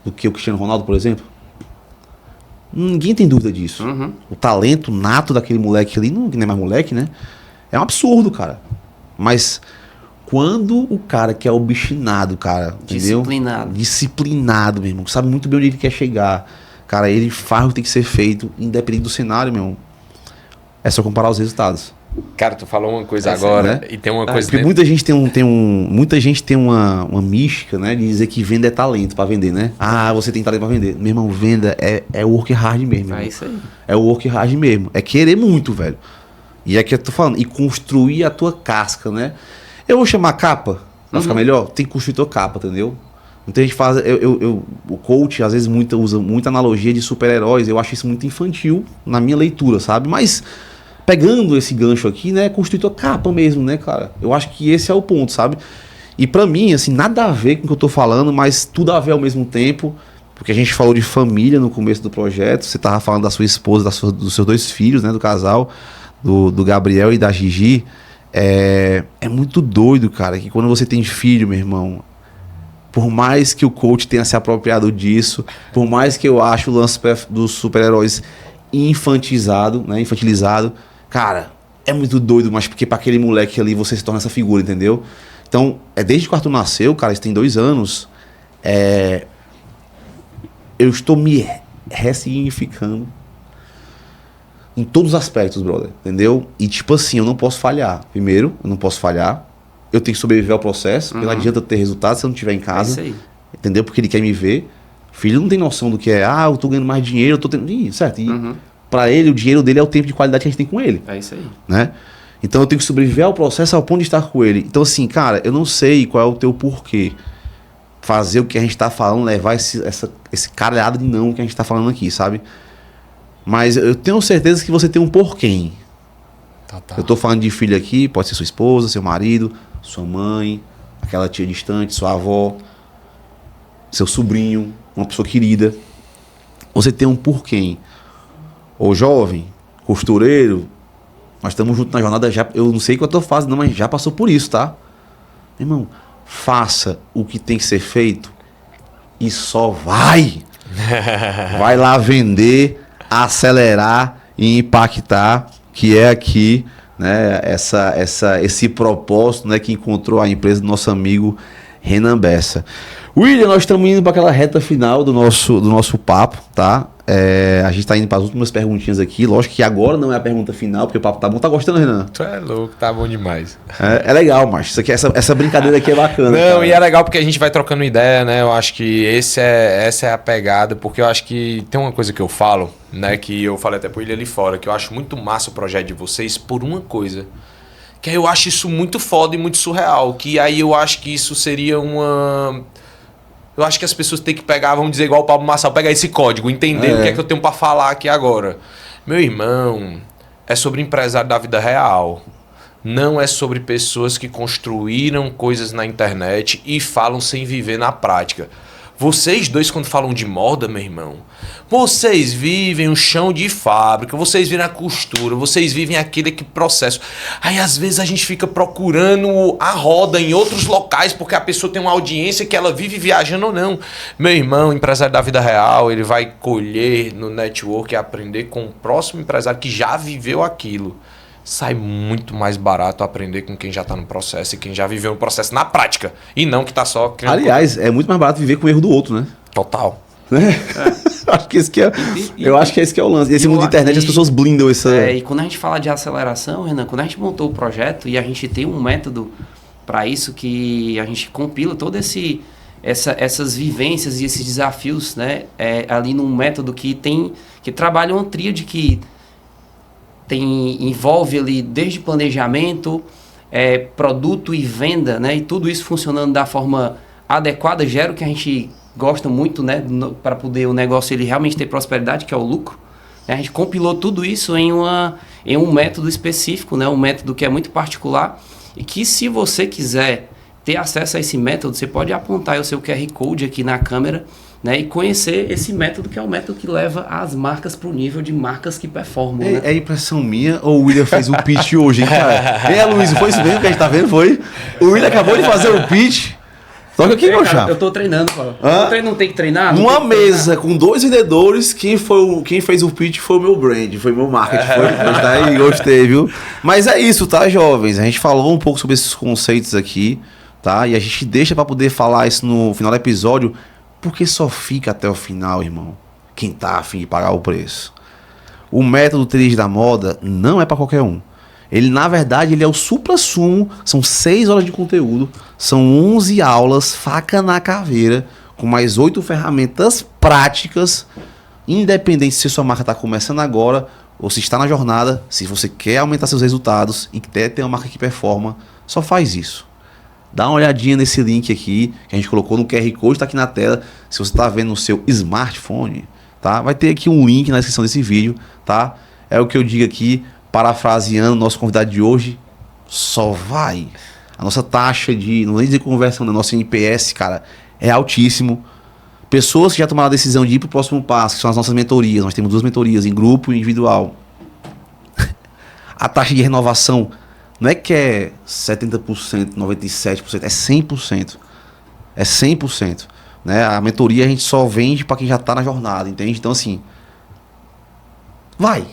do que o Cristiano Ronaldo, por exemplo? Ninguém tem dúvida disso. Uhum. O talento nato daquele moleque ali, não é mais moleque, né? É um absurdo, cara. Mas quando o cara que é obstinado, cara, entendeu? Disciplinado, meu irmão, sabe muito bem onde ele quer chegar. Cara, ele faz o que tem que ser feito, independente do cenário, meu irmão. É só comparar os resultados. Cara, tu falou uma coisa agora, né? E tem uma coisa... Porque muita gente tem uma mística, né? De dizer que venda é talento pra vender, né? Ah, você tem talento pra vender. Meu irmão, venda é work hard mesmo. É isso aí. É work hard mesmo. É querer muito, velho. E é que eu tô falando. E construir a tua casca, né? Eu vou chamar capa pra ficar melhor? Tem que construir tua capa, entendeu? Muita gente faz... o coach, às vezes, usa muita analogia de super-heróis. Eu acho isso muito infantil na minha leitura, sabe? Mas... pegando esse gancho aqui, né, construir tua capa mesmo, né, cara? Eu acho que esse é o ponto, sabe? E pra mim, assim, nada a ver com o que eu tô falando, mas tudo a ver ao mesmo tempo, porque a gente falou de família no começo do projeto, você tava falando da sua esposa, dos seus 2 filhos, né, do casal, do Gabriel e da Gigi. É muito doido, cara, que quando você tem filho, meu irmão, por mais que o coach tenha se apropriado disso, por mais que eu acho o lance dos super-heróis infantilizado, cara, é muito doido, mas porque pra aquele moleque ali você se torna essa figura, entendeu? Então, desde que o Arthur nasceu, cara, isso tem 2 anos, eu estou me ressignificando em todos os aspectos, brother, entendeu? E tipo assim, eu não posso falhar. Primeiro, eu não posso falhar. Eu tenho que sobreviver ao processo, porque não adianta eu ter resultado se eu não estiver em casa. É isso aí. Entendeu? Porque ele quer me ver. O filho não tem noção do que é, eu tô ganhando mais dinheiro, eu tô tendo... certo? E pra ele, o dinheiro dele é o tempo de qualidade que a gente tem com ele. É isso aí. Né? Então eu tenho que sobreviver ao processo ao ponto de estar com ele. Então assim, cara, eu não sei qual é o teu porquê. Fazer o que a gente tá falando, levar esse caralhado de não que a gente tá falando aqui, sabe? Mas eu tenho certeza que você tem um porquê. Eu tô falando de filho aqui, pode ser sua esposa, seu marido, sua mãe, aquela tia distante, sua avó, seu sobrinho, uma pessoa querida. Você tem um porquê. Ô jovem, costureiro, nós estamos juntos na jornada já. Eu não sei o que eu tô fazendo, mas já passou por isso, tá? Meu irmão, faça o que tem que ser feito e só vai. Vai lá vender, acelerar e impactar, que é aqui, né, esse propósito, né, que encontrou a empresa do nosso amigo Renan Bessa. William, nós estamos indo para aquela reta final do nosso papo, tá? A gente está indo para as últimas perguntinhas aqui. Lógico que agora não é a pergunta final, porque o papo tá bom. Tá gostando, Renan? Tu é louco, tá bom demais. É legal, macho. Isso aqui, essa brincadeira aqui é bacana. Não, cara. E é legal porque a gente vai trocando ideia, né? Eu acho que essa é a pegada, porque eu acho que tem uma coisa que eu falo, né? Que eu falei até pro William ali fora, que eu acho muito massa o projeto de vocês por uma coisa. Que aí eu acho isso muito foda e muito surreal. Que aí eu acho que isso seria uma... Eu acho que as pessoas têm que pegar, vamos dizer, igual o Pablo Marçal, pegar esse código, entender o que é que eu tenho pra falar aqui agora. Meu irmão, é sobre empresário da vida real. Não é sobre pessoas que construíram coisas na internet e falam sem viver na prática. Vocês dois, quando falam de moda, meu irmão, vocês vivem um chão de fábrica, vocês vivem a costura, vocês vivem aquele processo. Aí, às vezes, a gente fica procurando a roda em outros locais, porque a pessoa tem uma audiência que ela vive viajando ou não. Meu irmão, empresário da vida real, ele vai colher no network e aprender com o próximo empresário que já viveu aquilo. Sai muito mais barato aprender com quem já está no processo e quem já viveu o processo na prática. E não que está só... Aliás, é muito mais barato viver com o erro do outro, né? Total. Acho que esse que é, eu acho que esse que é o lance. Esse mundo de internet, as pessoas blindam essa... E quando a gente fala de aceleração, Renan, quando a gente montou o projeto e a gente tem um método para isso, que a gente compila todas essas vivências e esses desafios, né? Ali num método que trabalha uma tríade que envolve ali desde planejamento, produto e venda, né? E tudo isso funcionando da forma adequada gera o que a gente gosta muito, né? Para poder o negócio ele realmente ter prosperidade, que é o lucro. A gente compilou tudo isso em um método específico, né? Um método que é muito particular e que, se você quiser ter acesso a esse método, você pode apontar o seu QR Code aqui na câmera, né, e conhecer esse método, que é o método que leva as marcas para o nível de marcas que performam. Né? É impressão minha ou o William fez o pitch hoje, hein, cara? Luiz, foi isso mesmo que a gente tá vendo? Foi? O William acabou de fazer o pitch. Toca aqui, meu chapa. Eu tô treinando, pô. Não tem que treinar? Numa mesa com 2 vendedores, quem fez o pitch foi o meu brand, foi o meu marketing. Gostei, viu? Mas é isso, tá, jovens? A gente falou um pouco sobre esses conceitos aqui, tá? E a gente deixa pra poder falar isso no final do episódio, porque só fica até o final, irmão, quem tá a fim de pagar o preço. O método Trilhas da Moda não é pra qualquer um. Ele, na verdade, ele é o supra-sumo. São 6 horas de conteúdo, são 11 aulas, faca na caveira, com mais 8 ferramentas práticas, independente se sua marca está começando agora ou se está na jornada. Se você quer aumentar seus resultados e quer ter uma marca que performa, só faz isso. Dá uma olhadinha nesse link aqui, que a gente colocou no QR Code, está aqui na tela. Se você está vendo no seu smartphone, tá? Vai ter aqui um link na descrição desse vídeo, tá? É o que eu digo aqui, parafraseando o nosso convidado de hoje, só vai. A nossa taxa de, não vou dizer conversão, da nossa NPS, cara, é altíssimo. Pessoas que já tomaram a decisão de ir para o próximo passo, que são as nossas mentorias, nós temos 2 mentorias, em grupo e individual. A taxa de renovação não é que é 70%, 97%, é 100%. É 100%. Né? A mentoria a gente só vende para quem já está na jornada, entende? Então, assim, vai.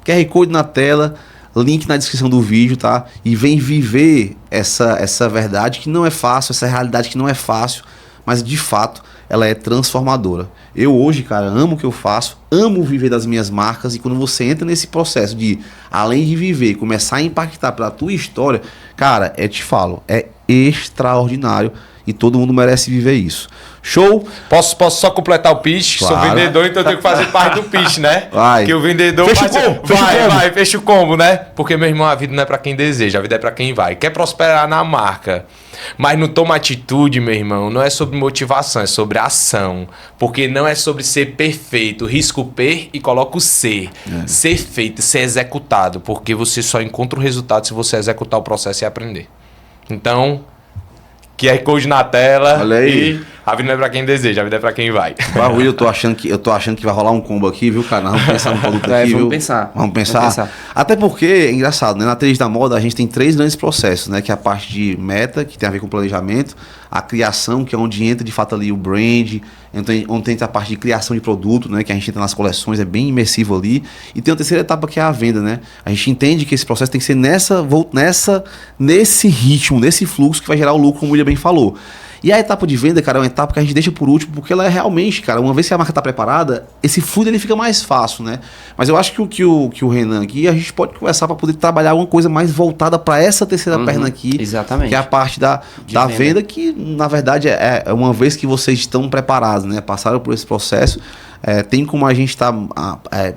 QR Code na tela, link na descrição do vídeo, tá? E vem viver essa verdade que não é fácil, essa realidade que não é fácil, mas de fato ela é transformadora. Eu hoje, cara, amo o que eu faço, amo viver das minhas marcas, e quando você entra nesse processo de, além de viver, começar a impactar pela tua história, cara, te falo, é extraordinário e todo mundo merece viver isso. Show? Posso só completar o pitch? Claro. Sou vendedor, então eu tenho que fazer parte do pitch, né? Vai. Que o vendedor fecha o combo, né? Porque, meu irmão, a vida não é pra quem deseja, a vida é pra quem vai. Quer prosperar na marca, mas não toma atitude, meu irmão. Não é sobre motivação, é sobre ação. Porque não é sobre ser perfeito. Risco o P e coloca o C. Ser feito, ser executado. Porque você só encontra o resultado se você executar o processo e aprender. Então, QR Code na tela. Olha aí. E a vida não é pra quem deseja, a vida é pra quem vai. Will, eu tô achando que vai rolar um combo aqui, viu, cara? Nós vamos pensar no produto aqui, viu? Vamos pensar. Até porque, é engraçado, né? Na Trilhas da Moda a gente tem 3 grandes processos, né? Que é a parte de meta, que tem a ver com planejamento, a criação, que é onde entra de fato ali o brand, onde tem a parte de criação de produto, né? Que a gente entra nas coleções, é bem imersivo ali. E tem a terceira etapa, que é a venda, né? A gente entende que esse processo tem que ser nesse ritmo, nesse fluxo que vai gerar o lucro, como o William bem falou. E a etapa de venda, cara, é uma etapa que a gente deixa por último, porque ela é realmente, cara, uma vez que a marca está preparada, esse fluxo ele fica mais fácil, né? Mas eu acho que o Renan aqui, a gente pode conversar para poder trabalhar alguma coisa mais voltada para essa terceira perna aqui. Exatamente. Que é a parte da venda, que na verdade é uma vez que vocês estão preparados, né? Passaram por esse processo, tem como a gente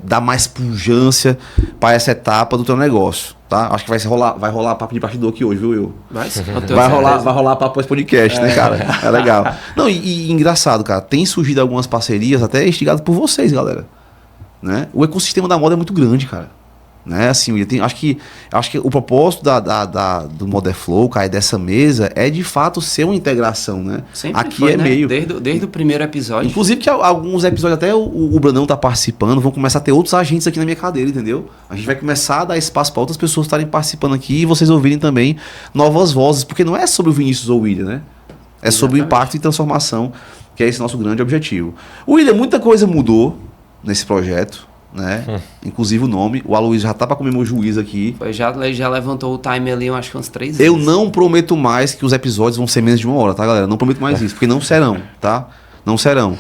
dar mais pujança para essa etapa do teu negócio. Tá? Acho que vai rolar papo de bastidor aqui hoje, viu, Will? Vai rolar papo esse podcast, né, cara? É legal. Não, e engraçado, cara, tem surgido algumas parcerias, até instigadas por vocês, galera. Né? O ecossistema da moda é muito grande, cara. Né? Assim, acho que o propósito do Modern Flow, cara, dessa mesa é de fato ser uma integração, né? Sempre aqui foi, é né? meio. Desde o primeiro episódio. Inclusive que alguns episódios até o Brandão tá participando, vão começar a ter outros agentes aqui na minha cadeira, entendeu? A gente vai começar a dar espaço para outras pessoas estarem participando aqui e vocês ouvirem também novas vozes, porque não é sobre o Vinícius ou o William, né? É sobre o impacto e transformação, que é esse nosso grande objetivo. William, muita coisa mudou nesse projeto, né? Inclusive o nome. O Aloysio já tá para comer meu juiz aqui. Já levantou o time ali, eu acho que umas 3 vezes. Eu não prometo mais que os episódios vão ser menos de 1 hora, tá, galera? Não prometo mais isso, porque não serão, tá? Não serão.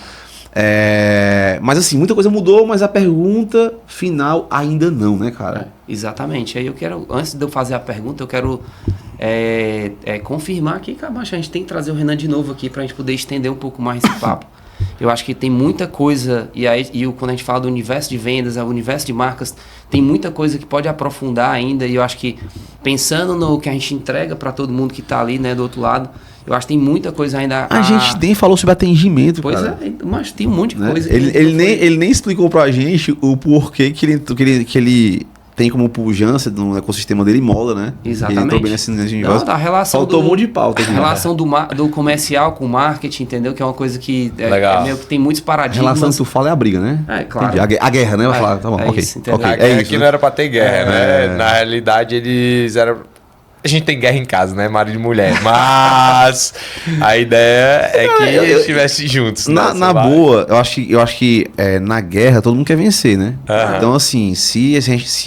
Mas assim, muita coisa mudou, mas a pergunta final ainda não, né, cara? Exatamente. Aí eu quero, antes de eu fazer a pergunta, eu quero confirmar aqui, Camacho, a gente tem que trazer o Renan de novo aqui pra gente poder estender um pouco mais esse papo. Eu acho que tem muita coisa, quando a gente fala do universo de vendas, o universo de marcas, tem muita coisa que pode aprofundar ainda, e eu acho que pensando no que a gente entrega para todo mundo que está ali, né, do outro lado, eu acho que tem muita coisa ainda a gente nem falou sobre atendimento, pois cara. Mas tem um monte de coisa. Ele nem explicou pra gente o porquê que ele tem como pujança no ecossistema dele mola, né? Exatamente. Ele entrou bem nesse negócio. Da relação faltou um monte de pauta aqui. A relação do comercial com o marketing, entendeu? Que é uma coisa que meio que tem muitos A paradigmas. relação que tu fala é a briga, né? Claro. A guerra, né? Vai falar, tá bom, ok. Isso, Ok, A guerra isso, aqui né? não era pra ter guerra, né? Na realidade, eles eram... A gente tem guerra em casa, né? Marido e mulher. Mas a ideia é que eles estivessem juntos. Na boa, eu acho que na guerra todo mundo quer vencer, né? Então, assim, se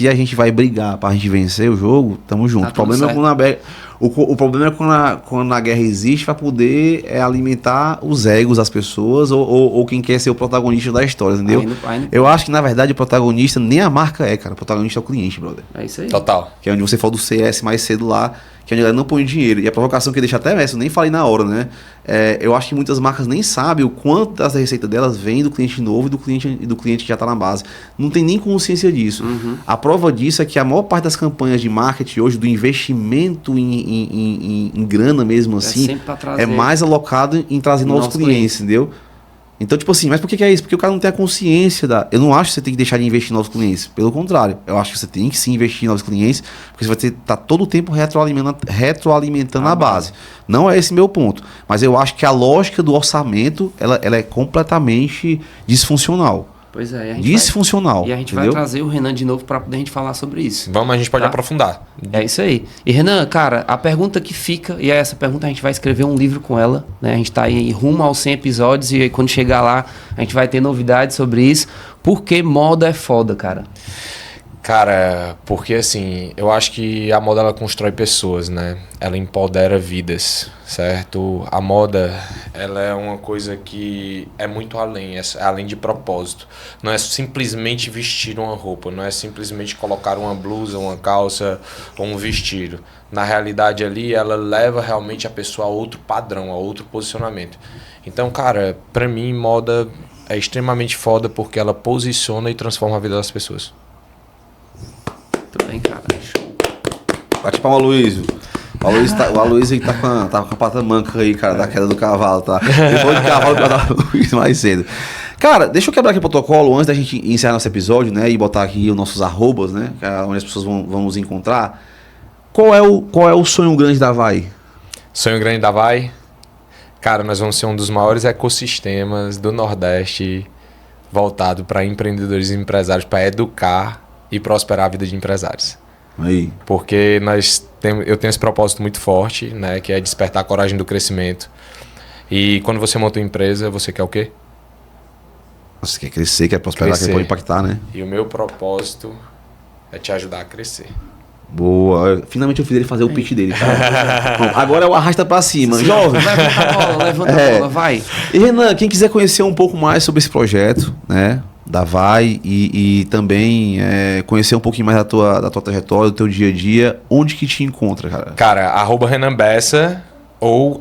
a gente vai brigar pra gente vencer o jogo, tamo junto. Tá O problema é quando o problema é quando a guerra existe pra poder alimentar os egos das pessoas ou quem quer ser o protagonista da história, entendeu? Eu acho que, na verdade, o protagonista nem a marca cara. O protagonista é o cliente, brother. É isso aí. Total. Que é onde você falou do CS mais cedo lá, que é onde a galera não põe dinheiro. E a provocação que deixa até essa, eu nem falei na hora, né? Eu acho que muitas marcas nem sabem o quanto da receita delas vem do cliente novo e do cliente que já está na base. Não tem nem consciência disso. A prova disso é que a maior parte das campanhas de marketing hoje, do investimento em grana mesmo assim, é mais alocado em trazer novos clientes, entendeu? Então, tipo assim, mas por que é isso? Porque o cara não tem a consciência da... Eu não acho que você tem que deixar de investir em novos clientes. Pelo contrário, eu acho que você tem que sim investir em novos clientes, porque você vai estar todo o tempo retroalimentando a base. Não é esse meu ponto. Mas eu acho que a lógica do orçamento, ela é completamente disfuncional. Pois é. Disfuncional. E a gente entendeu? vai trazer o Renan de novo para poder a gente falar sobre isso. Vamos, a gente pode aprofundar. É isso aí. E Renan, cara, a pergunta que fica, e essa pergunta a gente vai escrever um livro com ela, né? A gente tá aí rumo aos 100 episódios e aí, quando chegar lá a gente vai ter novidades sobre isso. Por que moda é foda, cara? Cara, porque assim, eu acho que a moda ela constrói pessoas, né? Ela empodera vidas, certo? A moda, ela é uma coisa que é muito além, além de propósito. Não é simplesmente vestir uma roupa, não é simplesmente colocar uma blusa, uma calça ou um vestido. Na realidade ali, ela leva realmente a pessoa a outro padrão, a outro posicionamento. Então, cara, pra mim, moda é extremamente foda porque ela posiciona e transforma a vida das pessoas. Muito bem, cara. Show. Bate palma, Aloysio. O Aloysio tá com a pata manca aí, cara, da queda do cavalo, tá? Depois do cavalo pra dar o Aloysio mais cedo. Cara, deixa eu quebrar aqui o protocolo antes da gente encerrar nosso episódio, né? E botar aqui os nossos arrobas, né? Que é onde as pessoas vão nos encontrar. Qual é o sonho grande da Vai? Sonho grande da Vai? Cara, nós vamos ser um dos maiores ecossistemas do Nordeste voltado para empreendedores e empresários, para educar e prosperar a vida de empresários. Aí. Porque eu tenho esse propósito muito forte, né, que é despertar a coragem do crescimento. E quando você monta uma empresa, você quer o quê? Você quer crescer, quer prosperar, quer impactar, né? E o meu propósito é te ajudar a crescer. Boa. Finalmente eu fiz ele fazer o pitch dele, cara. Bom, agora é o arrasta pra cima. Sim. Jovem. Levanta a bola, vai. E Renan, quem quiser conhecer um pouco mais sobre esse projeto, né? Da Vai e também conhecer um pouquinho mais da tua trajetória, do teu dia a dia, onde que te encontra, cara? Cara, @Renan Bessa ou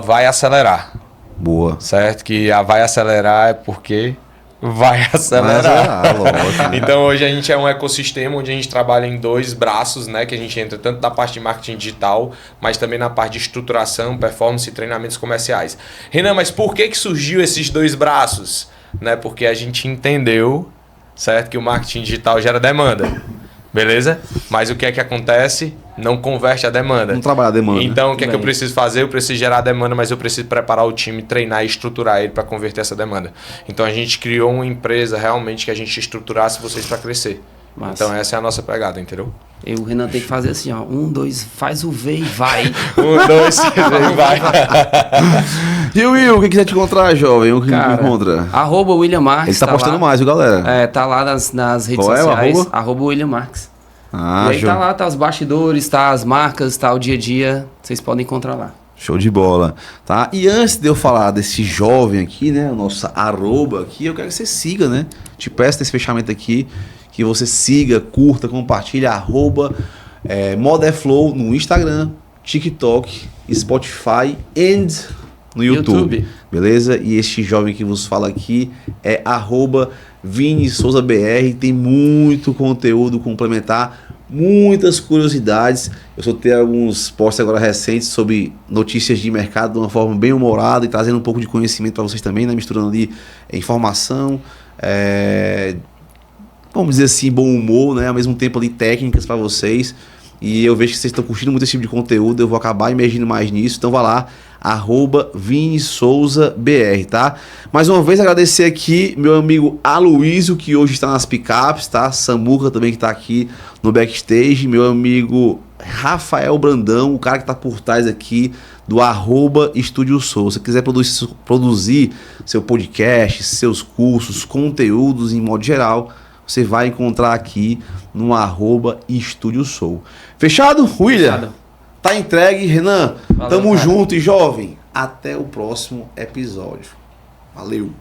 @Vai Acelerar. Boa. Certo? Que a Vai Acelerar é porque vai acelerar. Lógico. Então hoje a gente é um ecossistema onde a gente trabalha em 2 braços, né? Que a gente entra tanto na parte de marketing digital, mas também na parte de estruturação, performance e treinamentos comerciais. Renan, mas por que surgiu esses 2 braços? Né? Porque a gente entendeu, certo, que o marketing digital gera demanda. Beleza? Mas o que é que acontece? Não converte a demanda. Não trabalha a demanda. Então, o que é que eu Bem. preciso fazer? Eu preciso gerar a demanda, mas eu preciso preparar o time, treinar e estruturar ele para converter essa demanda. Então, a gente criou uma empresa realmente que a gente estruturasse vocês para crescer. Massa. Então, essa é a nossa pegada, entendeu? E o Renan tem que fazer assim, ó. 1, 2, faz o V e vai. 1, 2, 3, vai. E o Will, o que quiser te encontrar, jovem? O que Cara, encontra? @ William Marques. Ele tá postando lá. mais, viu, galera? É, tá lá nas redes Qual é o sociais. arroba? @William Marques. Ah, e aí tá lá, tá os bastidores, tá as marcas, tá o dia a dia. Vocês podem encontrar lá. Show de bola, tá? E antes de eu falar desse jovem aqui, né, o nosso arroba aqui, eu quero que você siga, né? Te peço nesse fechamento aqui, que você siga, curta, compartilha, Modeflow no Instagram, TikTok, Spotify e no YouTube. Beleza? E este jovem que vos fala aqui é @ViniSouzaBR, tem muito conteúdo complementar, muitas curiosidades. Eu soltei alguns posts agora recentes sobre notícias de mercado de uma forma bem humorada e trazendo um pouco de conhecimento para vocês também, né? Misturando ali informação, vamos dizer assim, bom humor, né? Ao mesmo tempo ali técnicas para vocês. E eu vejo que vocês estão curtindo muito esse tipo de conteúdo, eu vou acabar emergindo mais nisso, então vai lá, @ViniSouzaBR, tá? Mais uma vez agradecer aqui meu amigo Aloysio, que hoje está nas picapes, tá? Samuca também que está aqui no backstage, meu amigo Rafael Brandão, o cara que está por trás aqui do @Estúdio Soul. Se você quiser produzir seu podcast, seus cursos, conteúdos em modo geral, você vai encontrar aqui no @Estúdio Soul. Fechado, William? Fechado. Tá entregue, Renan. Valeu, Tamo cara. junto e jovem. Até o próximo episódio. Valeu.